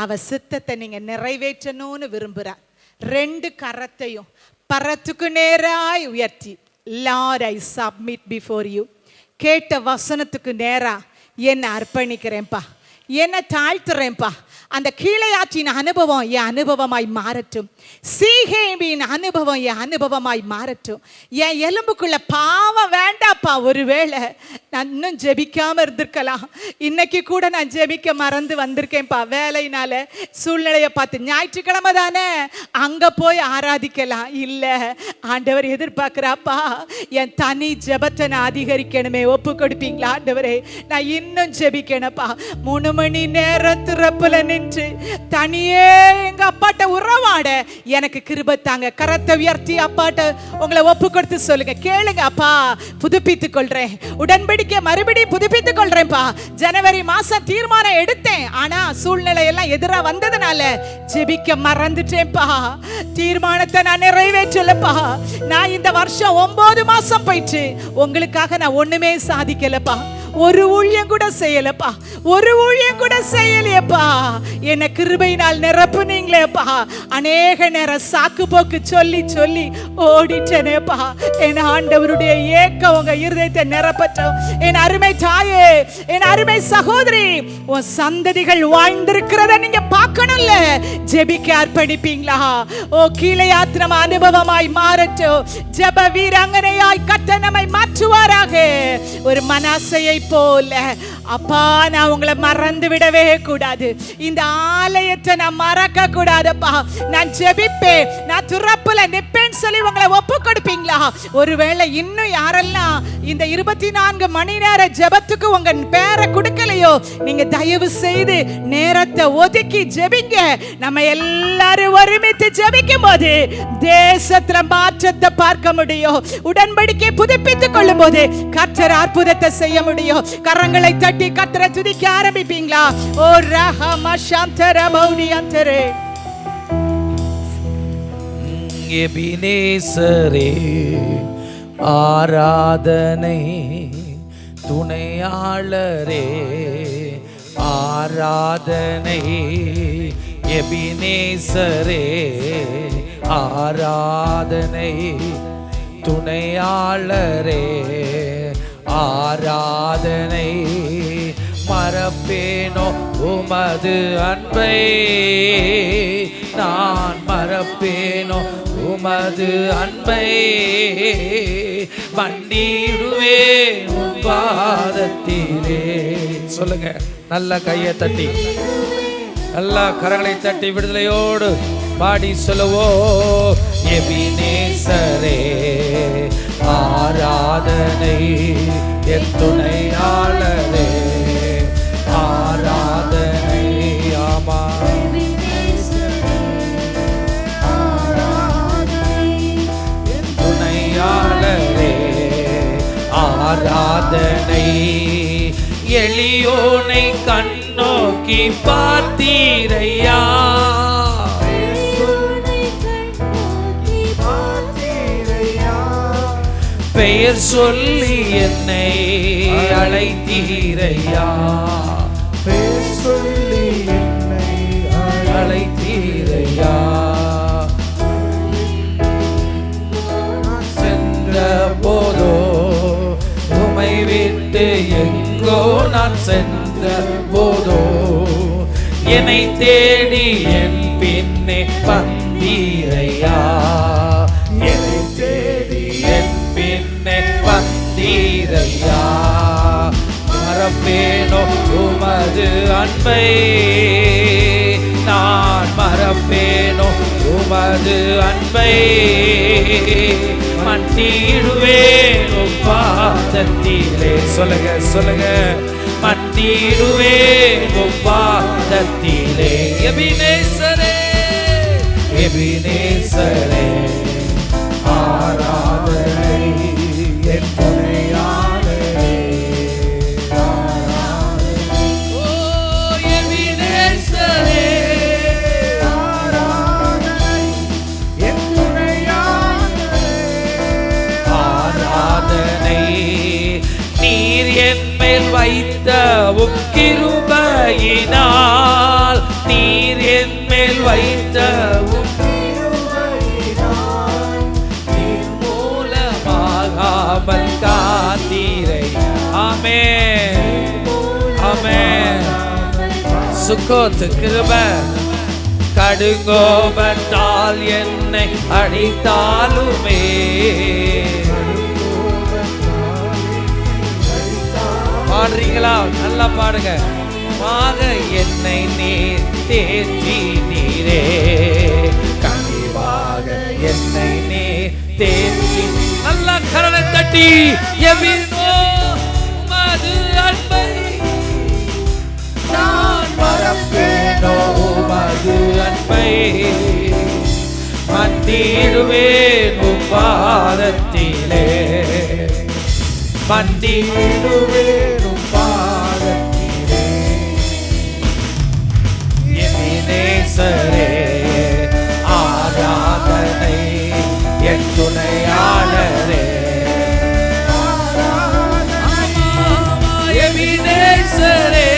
S1: அவ சித்தத்தை நீங்க நிறைவேற்றணும்னு விரும்புறார். 2 கரத்தையும் பரத்துக்கு நேராய் உயர்த்தி, Lord, I submit before you. கேட்ட வசனத்துக்கு நேரா என்னை அர்ப்பணிக்கிறேன்ப்பா, என்னை தாழ்த்துறேன்ப்பா. அந்த கீழையாற்றின் அனுபவம் என் அனுபவமாய் மாறட்டும். சீகேமின் அனுபவம் என் அனுபவமாய் மாறட்டும். என் எலும்புக்குள்ள பாவம் வேண்டாப்பா. ஒருவேளை நான் இன்னும் ஜெபிக்காம இருந்திருக்கலாம். இன்னைக்கு கூட நான் ஜெபிக்க மறந்து வந்திருக்கேன்ப்பா. வேலையினால சூழ்நிலையை பார்த்து. ஞாயிற்றுக்கிழமை தானே, அங்க போய் ஆராதிக்கலாம். இல்ல, ஆண்டவர் எதிர்பார்க்கிறாப்பா, என் தனி ஜெபத்தை நான் அதிகரிக்கணுமே. ஒப்பு கொடுப்பீங்களா? ஆண்டவரே, நான் இன்னும் ஜெபிக்கணும்ப்பா. 3 மணி நேரம் திறப்புல நின்று தனியே எங்க அப்பாட்ட உறவாட எனக்கு கிருபை தாங்க. கரத்தை உயர்த்தி அப்பாட்ட உங்களை ஒப்பு கொடுத்து சொல்லுங்க. கேளுங்க, அப்பா புதுப்பித்துக் கொள்றேன், உடன்படிக்கை மறுபடியும் புதுப்பித்துக் கொள்றேன்ப்பா. ஜனவரி மாசம் தீர்மானம் எடுத்தேன், ஆனா சூழ்நிலை எல்லாம் எதிரா வந்ததுனால ஜெபிக்க மறந்துட்டேன்ப்பா. தீர்மானத்தை நான் நிறைவேற்றலப்பா. நான் இந்த வருஷம் 9 மாசம் போயிட்டு உங்களுக்காக நான் ஒண்ணுமே சாதிக்கலப்பா. ஒரு ஊழியம் கூட செய்யலப்பா, ஒரு ஊழியம் கூட செய்யலையப்பா. என்ன கிருபையினால் நிரப்புனீங்களேப்பா. அநேக நேரம் சாக்கு போக்கு சொல்லி சொல்லி ஓடிட்டேனேப்பா. என் ஆண்டவருடைய ஏக்கம் உங்க இருதயத்தை நிரப்பட்டும். என் அருமை தாயே, என் அருமை சகோதரி, உன் சந்ததிகள் வாழ்ந்திருக்கிறத நீங்க பார்க்கணும்ல. ஜெபிக்க அர்ப்பணிப்பீங்களா? ஓ, கீழையாத்திரம் அனுபவமாய் மாறட்டும். ஜெப வீராங்கனையாய் கர்த்தர் நம்மை மாற்றுவாராக. ஒரு மனாசையை போல அப்பா, நான் உங்களை மறந்து விடவே கூடாது. இந்த ஆலயத்தை நான் மறக்க கூடாதுப்பா. நான் ஜெபிப்பேன், நான் துறப்புல நிப்பேன்னு சொல்லி உங்களை ஒப்பு கொடுப்பீங்களா? ஒருவேளை இன்னும் யாரெல்லாம் இந்த 24 மணி நேர ஜெபத்துக்கு உங்க பேரை கொடுக்கலையோ, நீங்க தயவு செய்து நேரத்தை ஒதுக்கி ஜெபிங்க. நம்ம எல்லாரும் ஒருமித்து ஜெபிக்கும் போது தேசத்துல மாற்றத்தை பார்க்க முடியும். உடன்படிக்கை புதுப்பித்துக் கொள்ளும் போது கர்த்தர் அற்புதத்தை செய்ய முடியும். கரங்களை தட்டி கர்த்தரை துதிக்க ஆரம்பிப்பீங்களா? ஓ ரஹம சந்தர பௌனியந்தரே.
S3: எபினேசரே ஆராதனை, துணையாளரே ஆராதனை. எபினேசரே ஆராதனை, துணையாளரே ஆராதனை. மறப்பேனோ உமது அன்பை, நான் மறப்பேனோ உமது அன்பை. மன்னிடுவேன் உன் பாதத்திலே. சொல்லுங்க, நல்ல கையை தட்டி, நல்ல கரங்களை தட்டி விடுதலையோடு பாடி சொல்லுவோ. எபினேசரே ஆராதனை, என் துணையாளரே ஆராதனை. ஆமா, என் துணையாளரே ஆராதனை. எளியோனை கண்ணோக்கி பார்த்தீரையா, பெயர் சொல்லி என்னை அழைத்தீரையா, பெயர் சொல்லி என்னை அழைத்தீரையா. சென்ற போதோ உமை விட்டு எங்கோ நான் சென்ற போதோ, என்னை தேடி என் பின்னே வந்தீரையா, என்னை தேடி என் தந்தீரையா. மறப்பேனோ உமது அன்பை, நான் மறப்பேனோ உமது அன்பை. மன்னிடுவேன் உம் பாதத்திலே. சொல்லுங்க சொல்லுங்க. மன்னிடுவேன் உம் பாதத்திலே. எபினேசரே எபினேசரே ஆராதனை என் துணையாளரே. ஓ எபினேசரே ஆராதனை என் துணையாளரே. ஆராதனை நீர் என் மேல் வைத்த உம் கிருபையினால், நீர் என் மேல் வைத்த உம் கிருபையினால், நீர் மூலமாகாமல் காத்தீரை. ஆமென் ஆமென். சுக்கோத்து கிருபை. கடுங்கோபத்தால் என்னை அடித்தாலுமே, பாடுறீங்களா? நல்லா பாடுங்க. மாக என்னை நீர் தேற்றி நீரே, கனிவாக என்னை நீர் தேற்றி. நல்லா கரலை தட்டி எபினோ உமது அன்பை, நான் மறப்பேனோ உமது அன்பை. மன்னிடுவேன் உம் பாதத்திலே, மன்னிடுவேன் உம் பாதத்திலே. எபினேசரே ஆராதனை என் துணையாளரே. எபினேசரே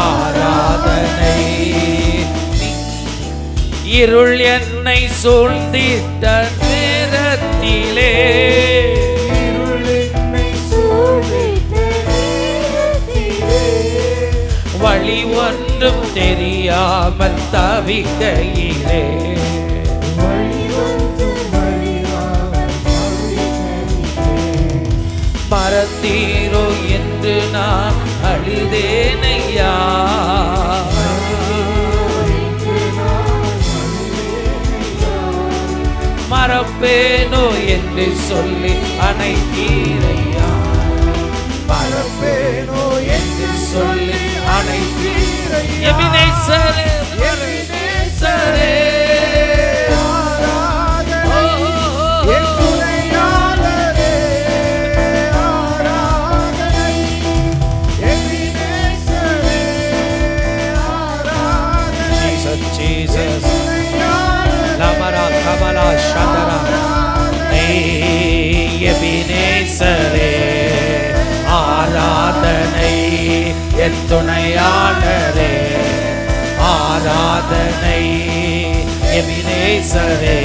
S3: ஆராதனை. இருள் என்னை சூழ்ந்திட்ட நேரத்திலே, வழி ஒன்றும் தெரியாமல் தவிக்கையிலே, மறந்தீரோ என்று நான் அழுதேனையா. மறப்பேனோ என்று சொல்லி அணைத்தீரையா. மறப்பேனோ என்று சொல்லி அணைத்தீரையா. எபினேசரே எபினேசரே Jesus. Lamara Kamala Shandara. எபினேசரே ஆராதனை என் துணையாளரே. ஆராதனை எபினேசரே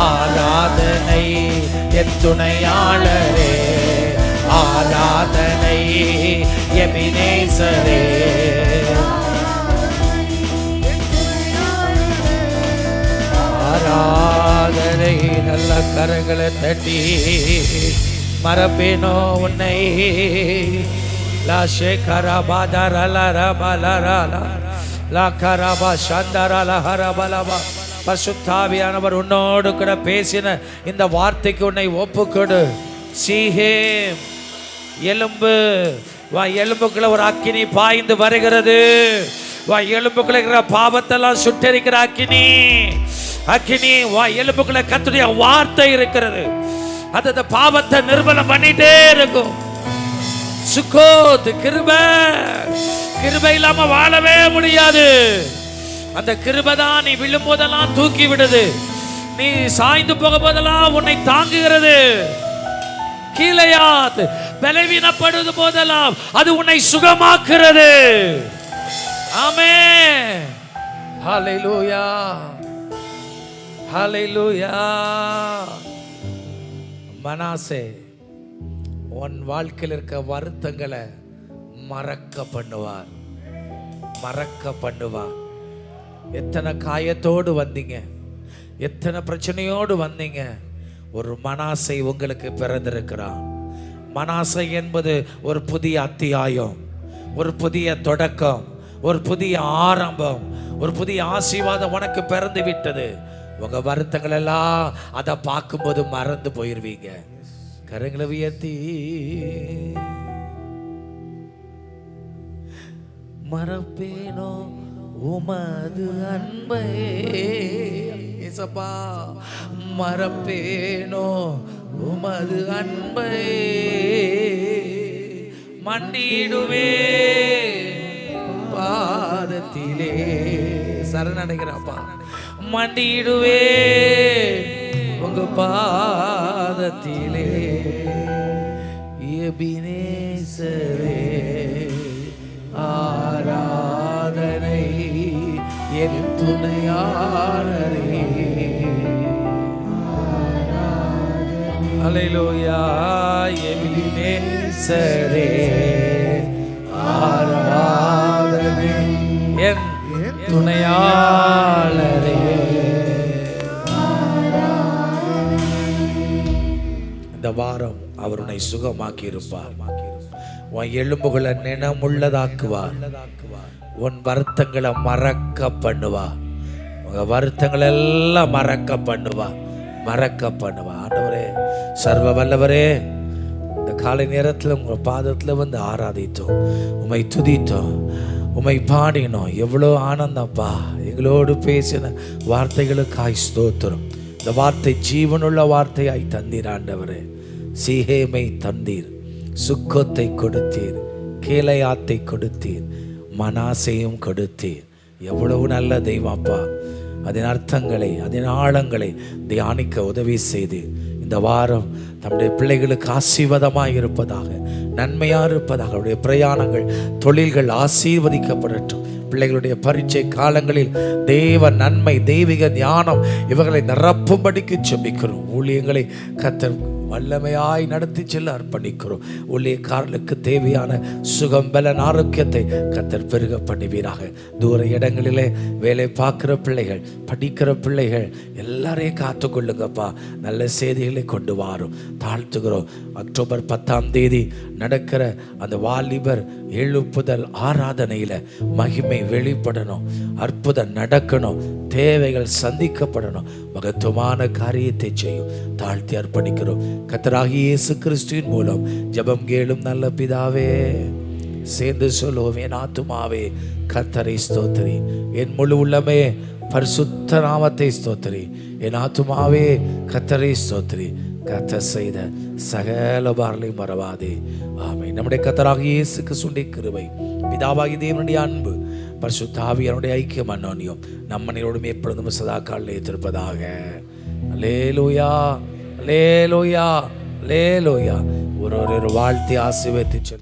S3: ஆராதனை என் துணையாளரே. ஆராதனை எபினேசரே. ஆராதனை. நல்ல கரங்களை தட்டி மறப்பேனோ உன்னை. லாஷே கரபாதரலரபலரல லகரபா சந்தரலஹரபலபா. பரிசுத்தாவியானவர் உன்னோடு கூட பேசின இந்த வார்த்தைக்கு உன்னை ஒப்புக்கொடு. சீஹேம் எலும்பு வா, எலும்புக்குள்ள ஒரு அக்கினி பாய்ந்து வருகிறது. வா, எலும்புக்குள்ள இருக்கிற பாவத்தெல்லாம் சுட்டரிக்கிற அக்கினி. அக்கினி வா, எலும்புக்குள்ள கர்த்தருடைய வார்த்தை இருக்கிறது. அந்த பாவத்தை நிர்மூலம் பண்ணிட்டே இருக்கும். சுக்கோத் கிருபை. கிருபை இல்லாம வாழவே முடியாது. அந்த கிருபை தான் நீ விழும் போதெல்லாம் தூக்கி விடுது. நீ சாய்ந்து போக போதெல்லாம் உன்னை தாங்குகிறது. கீழையாத் பலவீனப்படுவது போதெல்லாம் அது உன்னை சுகமாக்குறது. ஆமென். ஹல்லேலூயா ஹல்லேலூயா. மனாசே, உன் வாழ்க்கையில் இருக்க வருத்தங்களை மறக்க பண்ணுவார். மறக்க பண்ணுவார். எத்தனை காயத்தோடு வந்தீங்க, எத்தனை பிரச்சனையோடு வந்தீங்க, ஒரு மனாசை உங்களுக்கு பிறந்திருக்கிறான். மனாசை என்பது ஒரு புதிய அத்தியாயம், ஒரு புதிய தொடக்கம், ஒரு புதிய ஆரம்பம், ஒரு புதிய ஆசீர்வாதம் உனக்கு பிறந்து விட்டது. உங்க வருத்தங்கள் எல்லாம் அதை பார்க்கும்போது மறந்து போயிருவீங்க. கரங்களை உயர்த்தி மறப்பேனோ உமது அன்பை, ஏசப்பா மறப்பேனோ உமது அன்பை, மண்டிடுவே பாதத்திலே. சரணடைகிறாப்பா, மண்டிடுவே உங்க பாதத்திலே. எபினேசரே ஆராதனை என் துணையாளரே. அல்லேலூயா. எபினேசரே ஆராதனை என் துணையாளரே. இந்த வாரம் அவர் உன்னை சுகமாக்கி இருப்பார். உன் எலும்புகளை நினமுள்ளதாக்குவார். உன் வருத்தங்களை மறக்க பண்ணுவா. உங்க வருத்தங்கள் எல்லாம் மறக்க பண்ணுவா. ஆண்டவரே, சர்வ வல்லவரே, இந்த காலை நேரத்தில் உங்க பாதத்தில் வந்து ஆராதித்தோம், உம்மை துதித்தோம், உம்மை பாடினோம். எவ்வளோ ஆனந்தப்பா. எங்களோடு பேசின வார்த்தைகளுக்காய் ஸ்தோத்திரம். இந்த வார்த்தை ஜீவனுள்ள வார்த்தையாய் தந்தீர் ஆண்டவரே. சீஹேமை தந்தீர், சுக்கோத்தை கொடுத்தீர், கேலையாத்தை கொடுத்தீர், மனாசையும் கொடுத்தீர். எவ்வளவு நல்ல தெய்வப்பா. அதன் அர்த்தங்களை, அதன் ஆழங்களை தியானிக்க உதவி செய்து இந்த வாரம் நம்முடைய பிள்ளைகளுக்கு ஆசீர்வாதமாக இருப்பதாக, நன்மையாக இருப்பதாக. அவருடைய பிரயாணங்கள், தொழில்கள் ஆசீர்வதிக்கப்படட்டும். பிள்ளைகளுடைய பரீட்சை காலங்களில் தேவ நன்மை, தெய்வீக ஞானம் இவர்களை நிரப்பும்படிக்கு செபிக்கிறோம். ஊழியங்களை கர்த்தர் வல்லமையாய் நடத்தி செல்ல அர்ப்பணிக்கிறோம். ஊழியக்காரர்களுக்கு தேவையான சுகம், பலன், ஆரோக்கியத்தை கர்த்தர் பெருக பண்ணுவீராக. தூர இடங்களிலே வேலை பார்க்குற பிள்ளைகள், படிக்கிற பிள்ளைகள் எல்லாரையும் காத்து கொள்ளுங்கப்பா. நல்ல செய்திகளை கொண்டு வாரும், தாழ்த்துகிறோம். அக்டோபர் 10 நடக்கிற அந்த வாலிபர் எழுப்புதல் ஆராதனையில் மகிமை வெளிப்படணும், அற்புதம் நடக்கணும், தேவைகள் சந்திக்கப்படணும், மகத்துவமான காரியத்தை செய்யும். தாழ்த்தி அர்ப்பணிக்கிறோம். கர்த்தராகிய இயேசு கிறிஸ்துவின் மூலம் ஜெபம் கேளும் நல்ல பிதாவே. சேர்ந்து சொல்லுவோம். என் ஆத்துமாவே கர்த்தரை ஸ்தோத்திரி, என் முழு உள்ளமே பரிசுத்த நாமத்தை ஸ்தோத்திரி. என் ஆத்துமாவே கர்த்தரை ஸ்தோத்திரி, கர்த்தர் செய்த சகல உபகாரங்களையும் மறவாதே. ஆமென். நம்முடைய கர்த்தராகிய இயேசு கிறிஸ்துவின் கிருபை, பிதாவாகிய தேவனுடைய அன்பு, பரிசுத்த ஆவியானுடைய ஐக்கியம், அன்யோன்யம் நம்மனையோடும் எப்பொழுதும் சதா காலம் இருப்பதாக. அல்லேலூயா, அல்லேலூயா, அல்லேலூயா. ஒரு வாழ்த்தி ஆசீர்வதித்து